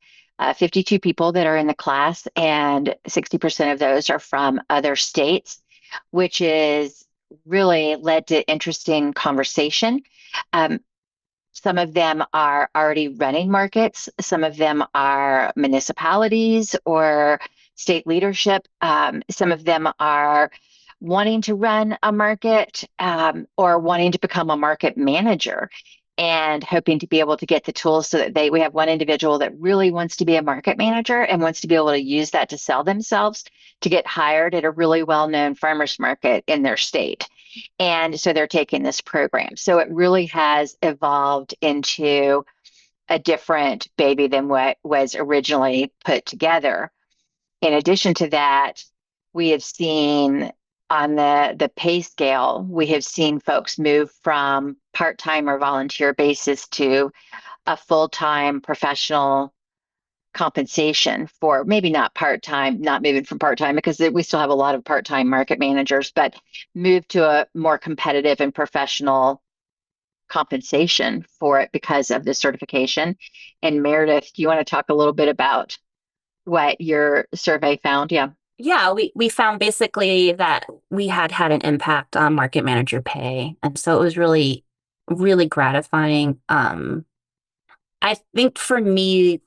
52 people that are in the class, and 60% of those are from other states, which is really led to interesting conversation. Um, some of them are already running markets. Some of them are municipalities or state leadership. Some of them are wanting to run a market or wanting to become a market manager and hoping to be able to get the tools so that we have one individual that really wants to be a market manager and wants to be able to use that to sell themselves to get hired at a really well-known farmers market in their state. And so they're taking this program. So it really has evolved into a different baby than what was originally put together. In addition to that, we have seen on the pay scale, we have seen folks move from part-time or volunteer basis to a full-time professional compensation for maybe not part-time, not moving from part-time because we still have a lot of part-time market managers, but move to a more competitive and professional compensation for it because of the certification. And Meredith, do you want to talk a little bit about what your survey found? Yeah. Yeah, we found basically that we had an impact on market manager pay. And so it was really, really gratifying. I think for me,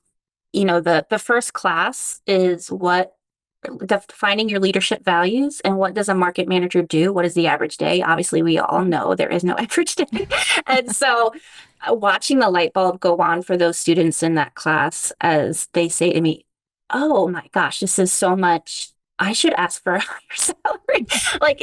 the first class is defining your leadership values and what does a market manager do? What is the average day? Obviously, we all know there is no average day. And so watching the light bulb go on for those students in that class as they say to me, oh my gosh, this is so much. I should ask for a higher salary. Like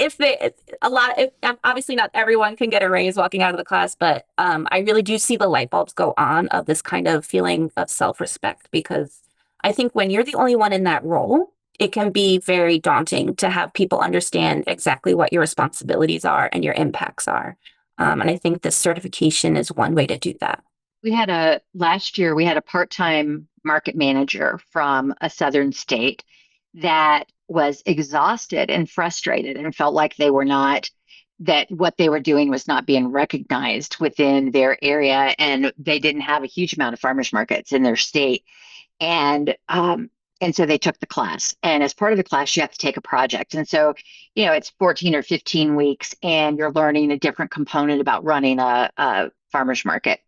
obviously not everyone can get a raise walking out of the class, but I really do see the light bulbs go on of this kind of feeling of self-respect, because I think when you're the only one in that role, it can be very daunting to have people understand exactly what your responsibilities are and your impacts are. And I think this certification is one way to do that. Last year, we had a part-time market manager from a southern state that was exhausted and frustrated and felt like that what they were doing was not being recognized within their area. And they didn't have a huge amount of farmers markets in their state. And so they took the class. And as part of the class, you have to take a project. And so, it's 14 or 15 weeks, and you're learning a different component about running a farmers market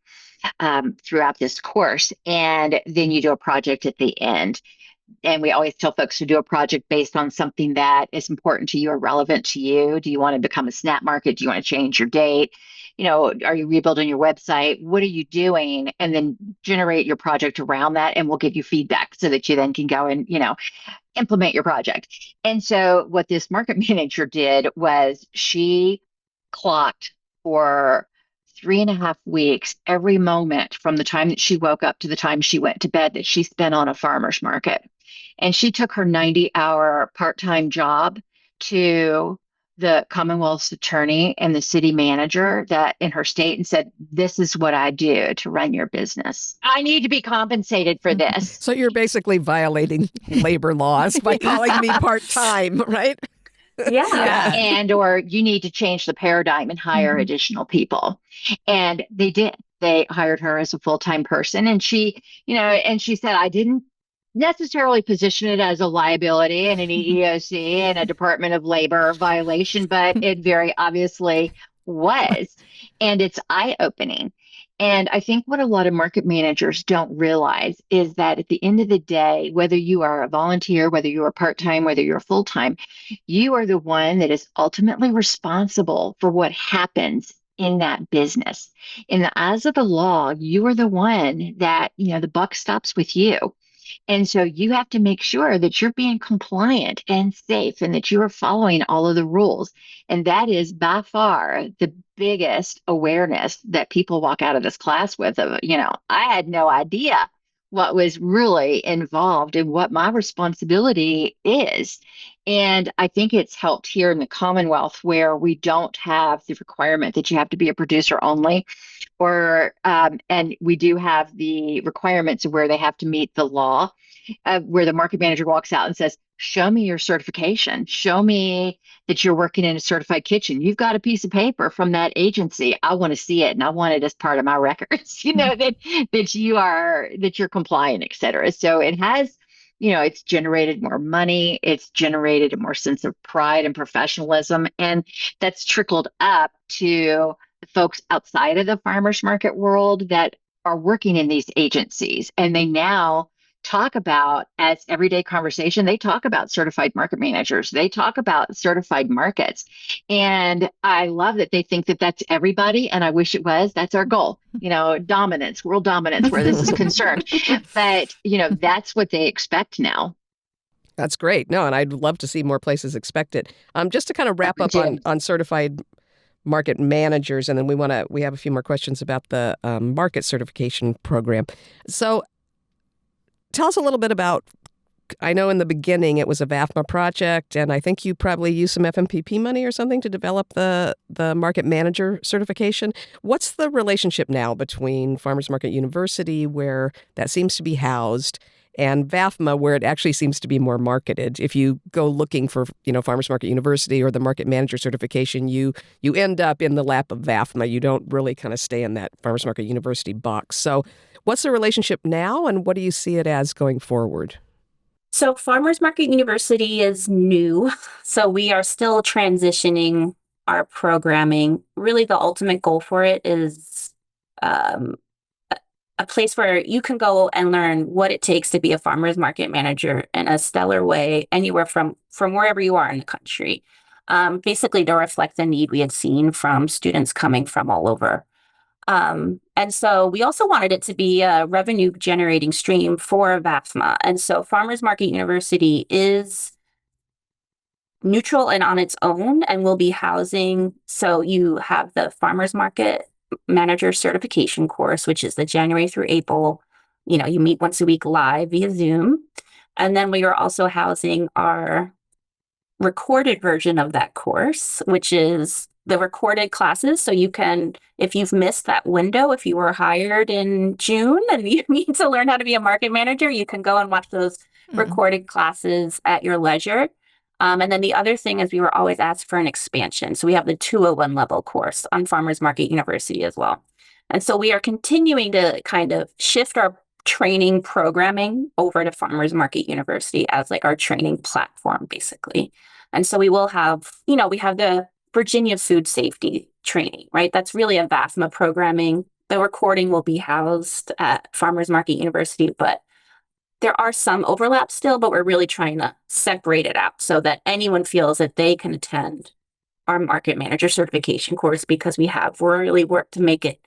throughout this course. And then you do a project at the end. And we always tell folks to do a project based on something that is important to you or relevant to you. Do you want to become a snap market? Do you want to change your date? Are you rebuilding your website? What are you doing? And then generate your project around that, and we'll give you feedback so that you then can go and, implement your project. And so what this market manager did was she clocked for 3.5 weeks every moment from the time that she woke up to the time she went to bed that she spent on a farmer's market. And she took her 90-hour part-time job to the Commonwealth's attorney and the city manager that in her state and said, "This is what I do to run your business. I need to be compensated for this." So you're basically violating labor laws by calling me part-time, right? Yeah. And or you need to change the paradigm and hire additional people. And they did. They hired her as a full-time person. And she said, "I didn't necessarily position it as a liability and an EEOC and a Department of Labor violation, but it very obviously was." And it's eye-opening. And I think what a lot of market managers don't realize is that at the end of the day, whether you are a volunteer, whether you are part-time, whether you're full-time, you are the one that is ultimately responsible for what happens in that business. In the eyes of the law, you are the one that, the buck stops with you. And so you have to make sure that you're being compliant and safe and that you are following all of the rules. And that is by far the biggest awareness that people walk out of this class with of, I had no idea what was really involved and what my responsibility is. And I think it's helped here in the Commonwealth where we don't have the requirement that you have to be a producer only and we do have the requirements of where they have to meet the law, where the market manager walks out and says, "Show me your certification. Show me that you're working in a certified kitchen. You've got a piece of paper from that agency. I want to see it, and I want it as part of my records. that you're compliant, et cetera." So it has. It's generated more money. It's generated a more sense of pride and professionalism. And that's trickled up to the folks outside of the farmers market world that are working in these agencies. And they now talk about, as everyday conversation, they talk about certified market managers. They talk about certified markets. And I love that they think that that's everybody. And I wish it was. That's our goal, dominance, world dominance, where this is concerned. But, that's what they expect now. That's great. No, and I'd love to see more places expect it. Just to kind of wrap up on certified market managers, and then we have a few more questions about the market certification program. So tell us a little bit about, I know in the beginning it was a VAFMA project, and I think you probably used some FMPP money or something to develop the market manager certification. What's the relationship now between Farmers Market University, where that seems to be housed, and VAFMA, where it actually seems to be more marketed? If you go looking for, Farmers Market University or the market manager certification, you end up in the lap of VAFMA. You don't really kind of stay in that Farmers Market University box. So what's the relationship now, and what do you see it as going forward? So Farmers Market University is new. So we are still transitioning our programming. Really, the ultimate goal for it is a place where you can go and learn what it takes to be a farmers market manager in a stellar way, anywhere from wherever you are in the country. Basically to reflect the need we had seen from students coming from all over. And so we also wanted it to be a revenue generating stream for VAFMA. And so Farmers Market University is neutral and on its own and will be housing. So you have the Farmers Market Manager Certification course, which is the January through April. You meet once a week live via Zoom. And then we are also housing our recorded version of that course, which is the recorded classes. So you can, if you've missed that window, if you were hired in June and you need to learn how to be a market manager, you can go and watch those recorded classes at your leisure. And then the other thing is we were always asked for an expansion. So we have the 201 level course on Farmers Market University as well. And so we are continuing to kind of shift our training programming over to Farmers Market University as like our training platform, basically. And so we will have, we have the Virginia food safety training, right? That's really a VAFMA programming. The recording will be housed at Farmers Market University, but there are some overlaps still, but we're really trying to separate it out so that anyone feels that they can attend our market manager certification course, because we have really worked to make it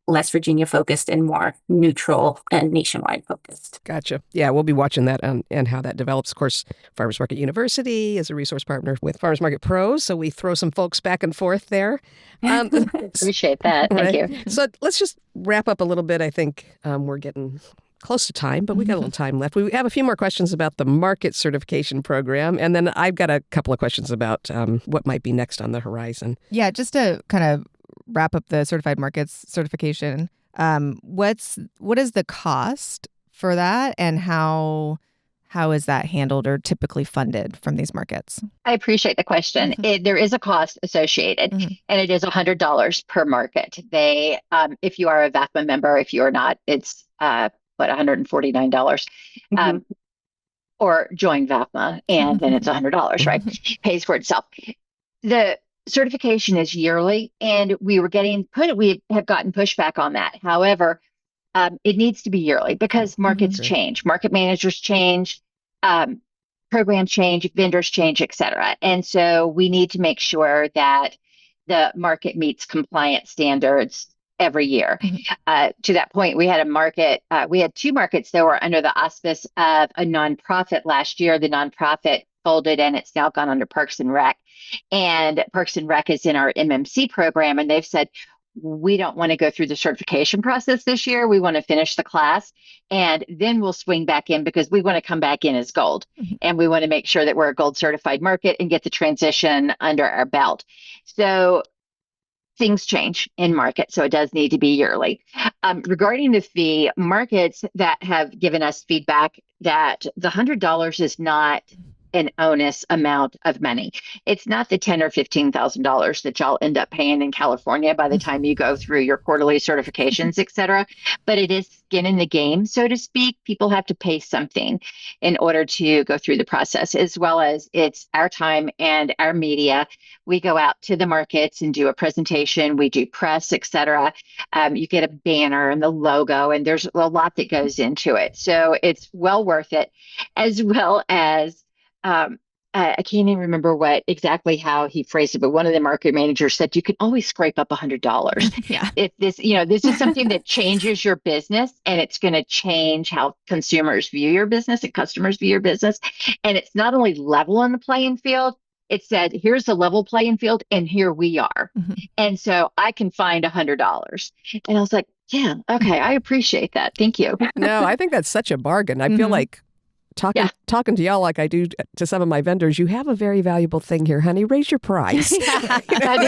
less Virginia focused and more neutral and nationwide focused. Gotcha. Yeah, we'll be watching that and how that develops. Of course, Farmers Market University is a resource partner with Farmers Market Pros, so we throw some folks back and forth there. Appreciate that. Thank you. So let's just wrap up a little bit. I think we're getting close to time, but we got a little time left. We have a few more questions about the market certification program, and then I've got a couple of questions about what might be next on the horizon. Yeah, just to kind of wrap up the certified markets certification, what is the cost for that, and how is that handled or typically funded from these markets? I appreciate the question. There is a cost associated, and it is $100 per market. They, if you are a VAFMA member, if you are not, it's $149. Or join VAFMA, and then it's $100, right? Pays for itself. The certification is yearly, and we have gotten pushback on that. However, it needs to be yearly because markets change, market managers change, programs change, vendors change, et cetera. And so we need to make sure that the market meets compliance standards every year. To that point, we had we had two markets that were under the auspice of a nonprofit last year. The nonprofit folded, and it's now gone under Parks and Rec. And Parks and Rec is in our MMC program, and they've said, we don't want to go through the certification process this year. We want to finish the class, and then we'll swing back in because we want to come back in as gold. And we want to make sure that we're a gold certified market and get the transition under our belt. So things change in market, so it does need to be yearly. Regarding the fee, markets that have given us feedback that the $100 is not an onus amount of money. It's not the $10,000 or $15,000 that y'all end up paying in California by the time you go through your quarterly certifications, et cetera. But it is skin in the game, so to speak. People have to pay something in order to go through the process, as well as it's our time and our media. We go out to the markets and do a presentation. We do press, et cetera. You get a banner and the logo, and there's a lot that goes into it. So it's well worth it, as well as I can't even remember exactly how he phrased it, but one of the market managers said you can always scrape up $100. Yeah. If this is something that changes your business, and it's going to change how consumers view your business and customers view your business. And it's not only level on the playing field, it said, here's the level playing field, and here we are. And so I can find $100. And I was like, yeah, okay, I appreciate that. Thank you. No, I think that's such a bargain. I feel like talking to y'all like I do to some of my vendors, you have a very valuable thing here, honey. Raise your price. Exactly.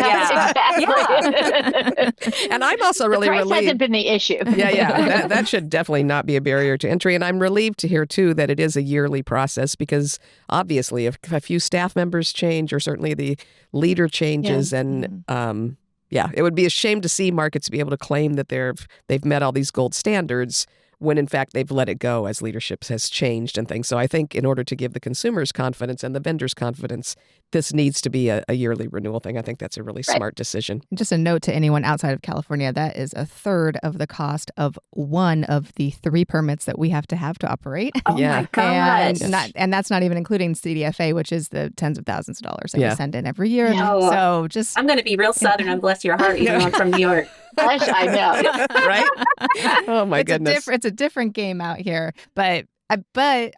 And I'm also really the price relieved. Hasn't been the issue. That should definitely not be a barrier to entry. And I'm relieved to hear, too, that it is a yearly process because obviously if a few staff members change or certainly the leader changes and it would be a shame to see markets be able to claim that they've met all these gold standards when in fact they've let it go as leadership has changed and things. So I think in order to give the consumers confidence and the vendors confidence, this needs to be a yearly renewal thing. I think that's a really smart decision. Just a note to anyone outside of California, that is a third of the cost of one of the 3 permits that we have to operate. Oh my gosh. And that's not even including CDFA, which is the tens of thousands of dollars that we send in every year. No. So just... I'm going to be real Southern and bless your heart, even though I'm from New York. Gosh, I know. Right? Oh my goodness. It's a different game out here. But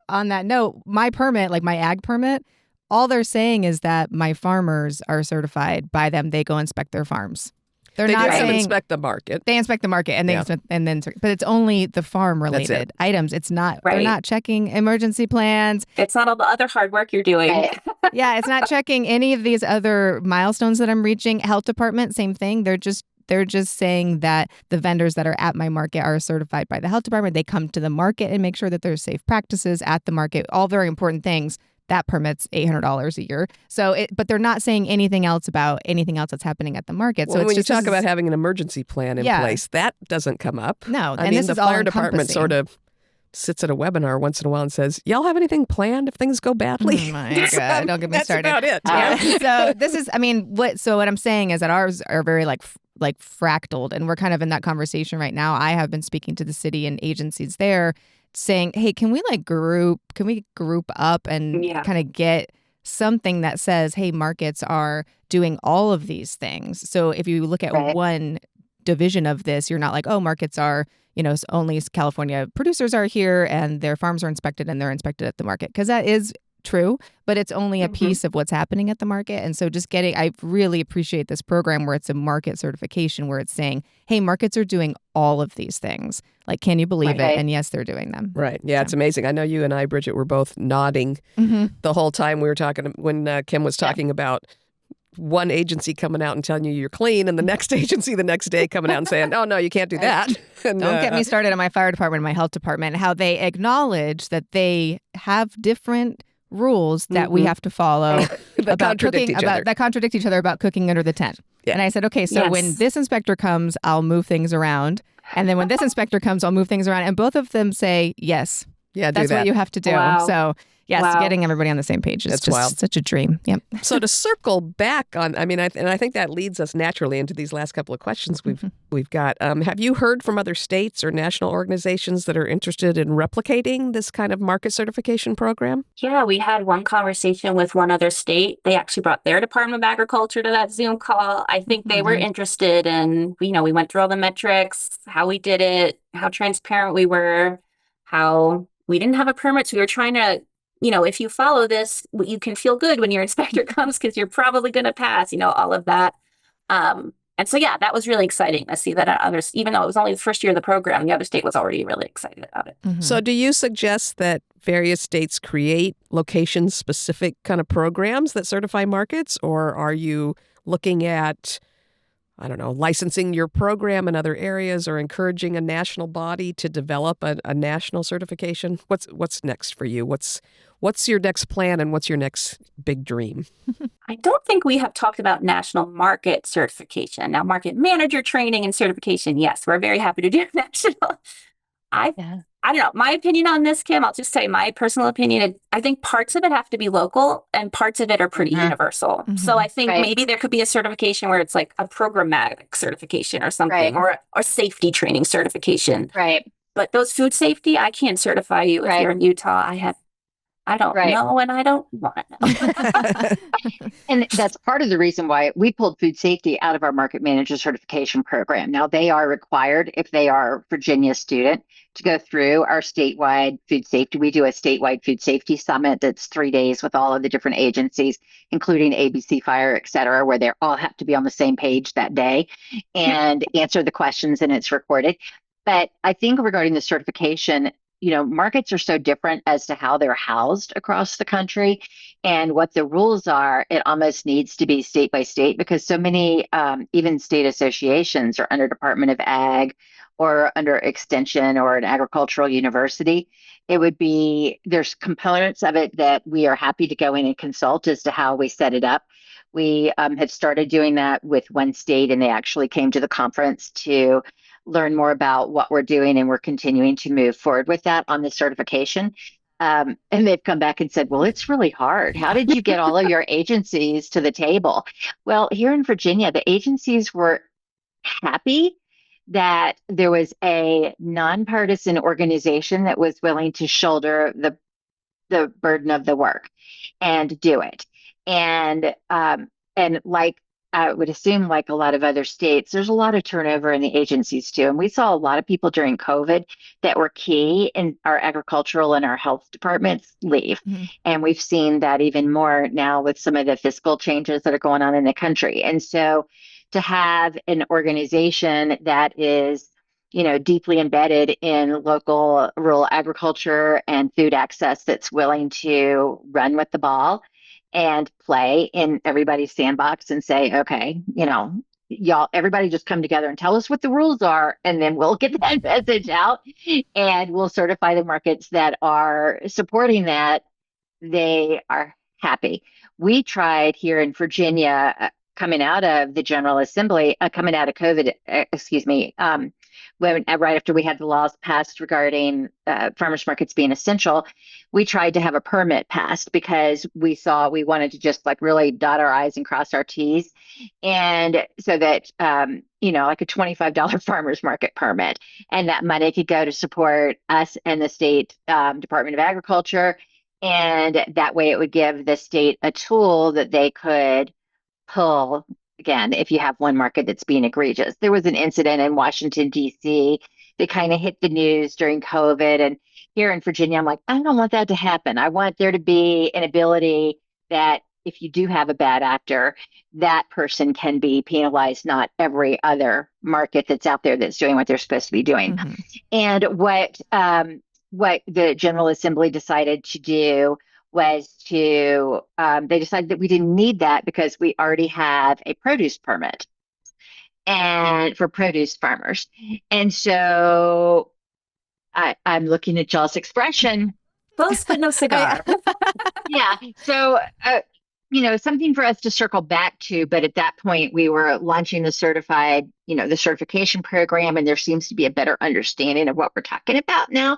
on that note, my permit, like my ag permit, all they're saying is that my farmers are certified by them. They go inspect their farms. They're not saying inspect the market. They inspect the market and but it's only the farm related items. It's not they're not checking emergency plans. It's not all the other hard work you're doing. Yeah, it's not checking any of these other milestones that I'm reaching. Health department, same thing. They're just saying that the vendors that are at my market are certified by the health department. They come to the market and make sure that there's safe practices at the market. All very important things. That permit's $800 a year. So, but they're not saying anything else about anything else that's happening at the market. Well, so it's when just you talk about having an emergency plan in place, that doesn't come up. No, I mean, this the fire department sort of sits at a webinar once in a while and says, "Y'all have anything planned if things go badly?" Oh my God, don't get me started. That's about it. So this is, what I'm saying is that ours are very like fractaled, and we're kind of in that conversation right now. I have been speaking to the city and agencies there, saying, hey, can we group up and kind of get something that says, hey, markets are doing all of these things. So if you look at one division of this, you're not like, oh, markets are, only California producers are here and their farms are inspected and they're inspected at the market. Because that is true, but it's only a Mhm. piece of what's happening at the market. And so I really appreciate this program where it's a market certification where it's saying, hey, markets are doing all of these things. Like, can you believe it? Right. And yes, they're doing them. Right. Yeah, it's amazing. I know you and I, Bridget, were both nodding the whole time we were talking when Kim was talking about one agency coming out and telling you you're clean, and the next agency the next day coming out and saying, "Oh no, you can't do that." And, Don't get me started on my fire department and my health department, how they acknowledge that they have different rules that we have to follow that contradict each other. that contradict each other about cooking under the tent. Yeah. And I said, okay, so when this inspector comes, I'll move things around. And then when this inspector comes, I'll move things around. And both of them say, yes, Yeah, do that's that. what you have to do. Wow. So yes, Wow. getting everybody on the same page is That's just wild. such a dream. Yep. So to circle back on, I mean, I think that leads us naturally into these last couple of questions we've got. Have you heard from other states or national organizations that are interested in replicating this kind of market certification program? Yeah, we had one conversation with one other state. They actually brought their Department of Agriculture to that Zoom call. I think they were interested in, we went through all the metrics, how we did it, how transparent we were, how we didn't have a permit. So we were trying to, if you follow this, you can feel good when your inspector comes because you're probably going to pass, all of that. And so, yeah, that was really exciting to see that others, even though it was only the first year of the program, the other state was already really excited about it. So do you suggest that various states create location-specific kind of programs that certify markets, or are you looking at, I don't know, licensing your program in other areas or encouraging a national body to develop a national certification? What's next for you? What's your next plan and what's your next big dream? I don't think we have talked about national market certification. Now, market manager training and certification, yes, we're very happy to do national. I don't know. My opinion on this, Kim, I'll just say my personal opinion. I think parts of it have to be local and parts of it are pretty universal. So I think maybe there could be a certification where it's like a programmatic certification or something, or safety training certification. Right. But those food safety, I can't certify you if you're in Utah. I don't know, and I don't want to know. And that's part of the reason why we pulled food safety out of our market manager certification program. Now, they are required, if they are a Virginia student, to go through our statewide food safety. We do a statewide food safety summit that's 3 days with all of the different agencies, including ABC Fire, et cetera, where they all have to be on the same page that day and answer the questions, and it's recorded. But I think regarding the certification, markets are so different as to how they're housed across the country and what the rules are. It almost needs to be state by state because so many, even state associations are under Department of Ag or under Extension or an agricultural university. There's components of it that we are happy to go in and consult as to how we set it up. We have started doing that with one state, and they actually came to the conference to learn more about what we're doing, and we're continuing to move forward with that on the certification. And they've come back and said, well, it's really hard. How did you get all of your agencies to the table? Well, here in Virginia, the agencies were happy that there was a nonpartisan organization that was willing to shoulder the burden of the work and do it. And like I would assume, like a lot of other states, there's a lot of turnover in the agencies too. And we saw a lot of people during COVID that were key in our agricultural and our health departments leave. And we've seen that even more now with some of the fiscal changes that are going on in the country. And so to have an organization that is, deeply embedded in local rural agriculture and food access that's willing to run with the ball and play in everybody's sandbox and say, okay, y'all, everybody just come together and tell us what the rules are, and then we'll get that message out and we'll certify the markets that are supporting that. They are happy. We tried here in Virginia, coming out of the General Assembly, coming out of COVID, right after we had the laws passed regarding farmers markets being essential, we tried to have a permit passed because we wanted to just like really dot our I's and cross our T's. And so that, like a $25 farmers market permit, and that money could go to support us and the state Department of Agriculture. And that way it would give the state a tool that they could pull. Again, if you have one market that's being egregious. There was an incident in Washington, D.C. that kind of hit the news during COVID. And here in Virginia, I'm like, I don't want that to happen. I want there to be an ability that if you do have a bad actor, that person can be penalized, not every other market that's out there that's doing what they're supposed to be doing. Mhm. And what the General Assembly decided to do was they decided that we didn't need that because we already have a produce permit and for produce farmers. And so I'm looking at y'all's expression. Close but no cigar. Yeah. So, something for us to circle back to, but at that point we were launching the certification program, and there seems to be a better understanding of what we're talking about now.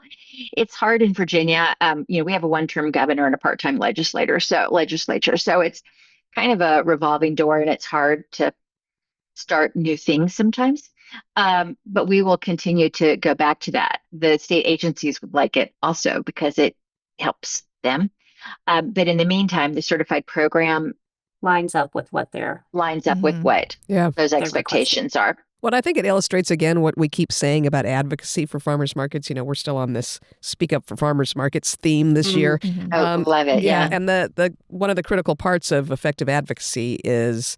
It's hard in Virginia. We have a one-term governor and a part-time legislature. So it's kind of a revolving door, and it's hard to start new things sometimes. But we will continue to go back to that. The state agencies would like it also because it helps them. But in the meantime, the certified program Lines up with what they're lines up with what those expectations are. Well, I think it illustrates again what we keep saying about advocacy for farmers markets. We're still on this Speak Up for Farmers Markets theme this year. Love it. Yeah. And the one of the critical parts of effective advocacy is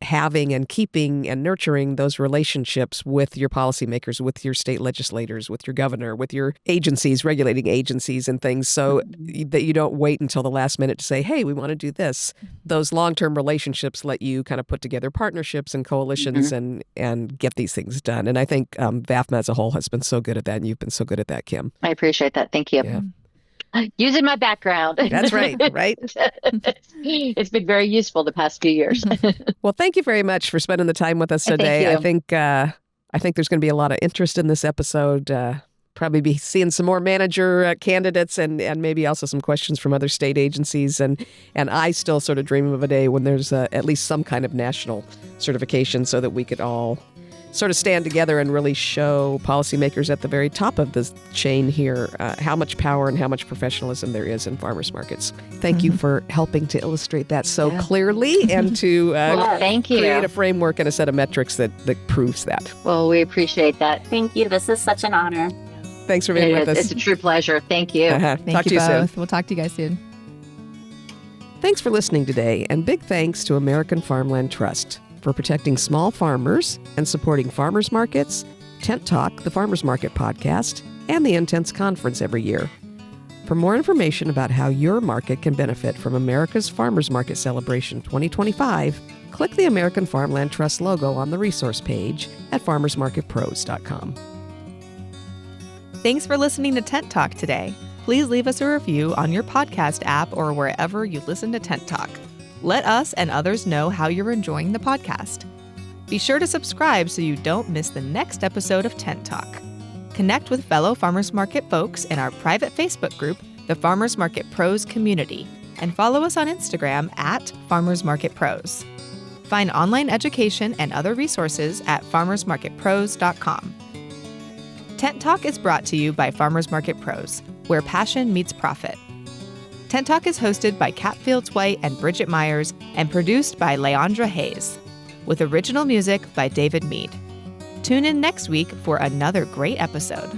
having and keeping and nurturing those relationships with your policymakers, with your state legislators, with your governor, with your agencies, regulating agencies and things, so that you don't wait until the last minute to say, hey, we want to do this. Those long-term relationships let you kind of put together partnerships and coalitions and get these things done. And I think VAFMA as a whole has been so good at that, and you've been so good at that, Kim. I appreciate that. Thank you. Yeah. Using my background. That's right. It's been very useful the past few years. Well, thank you very much for spending the time with us today. Thank you. I think there's going to be a lot of interest in this episode. Probably be seeing some more manager candidates and maybe also some questions from other state agencies. And I still sort of dream of a day when there's at least some kind of national certification so that we could all sort of stand together and really show policymakers at the very top of the chain here how much power and how much professionalism there is in farmers markets. Thank you for helping to illustrate that so clearly and to thank you. Create a framework and a set of metrics that proves that. Well, we appreciate that. Thank you. This is such an honor. Thanks for being with us. It's a true pleasure. Thank you. Thank Talk you to you both. soon. We'll talk to you guys soon. Thanks for listening today, and big thanks to American Farmland Trust for protecting small farmers and supporting farmers markets, Tent Talk, the Farmers Market podcast, and the Intense Conference every year. For more information about how your market can benefit from America's Farmers Market Celebration 2025, click the American Farmland Trust logo on the resource page at farmersmarketpros.com. Thanks for listening to Tent Talk today. Please leave us a review on your podcast app or wherever you listen to Tent Talk. Let us and others know how you're enjoying the podcast. Be sure to subscribe so you don't miss the next episode of Tent Talk. Connect with fellow farmers market folks in our private Facebook group, the Farmers Market Pros Community, and follow us on Instagram at Farmers Market Pros. Find online education and other resources at farmersmarketpros.com. Tent Talk is brought to you by Farmers Market Pros, where passion meets profit. Tent Talk is hosted by Kat Fields White and Bridget Myers and produced by Leandra Hayes, with original music by David Mead. Tune in next week for another great episode.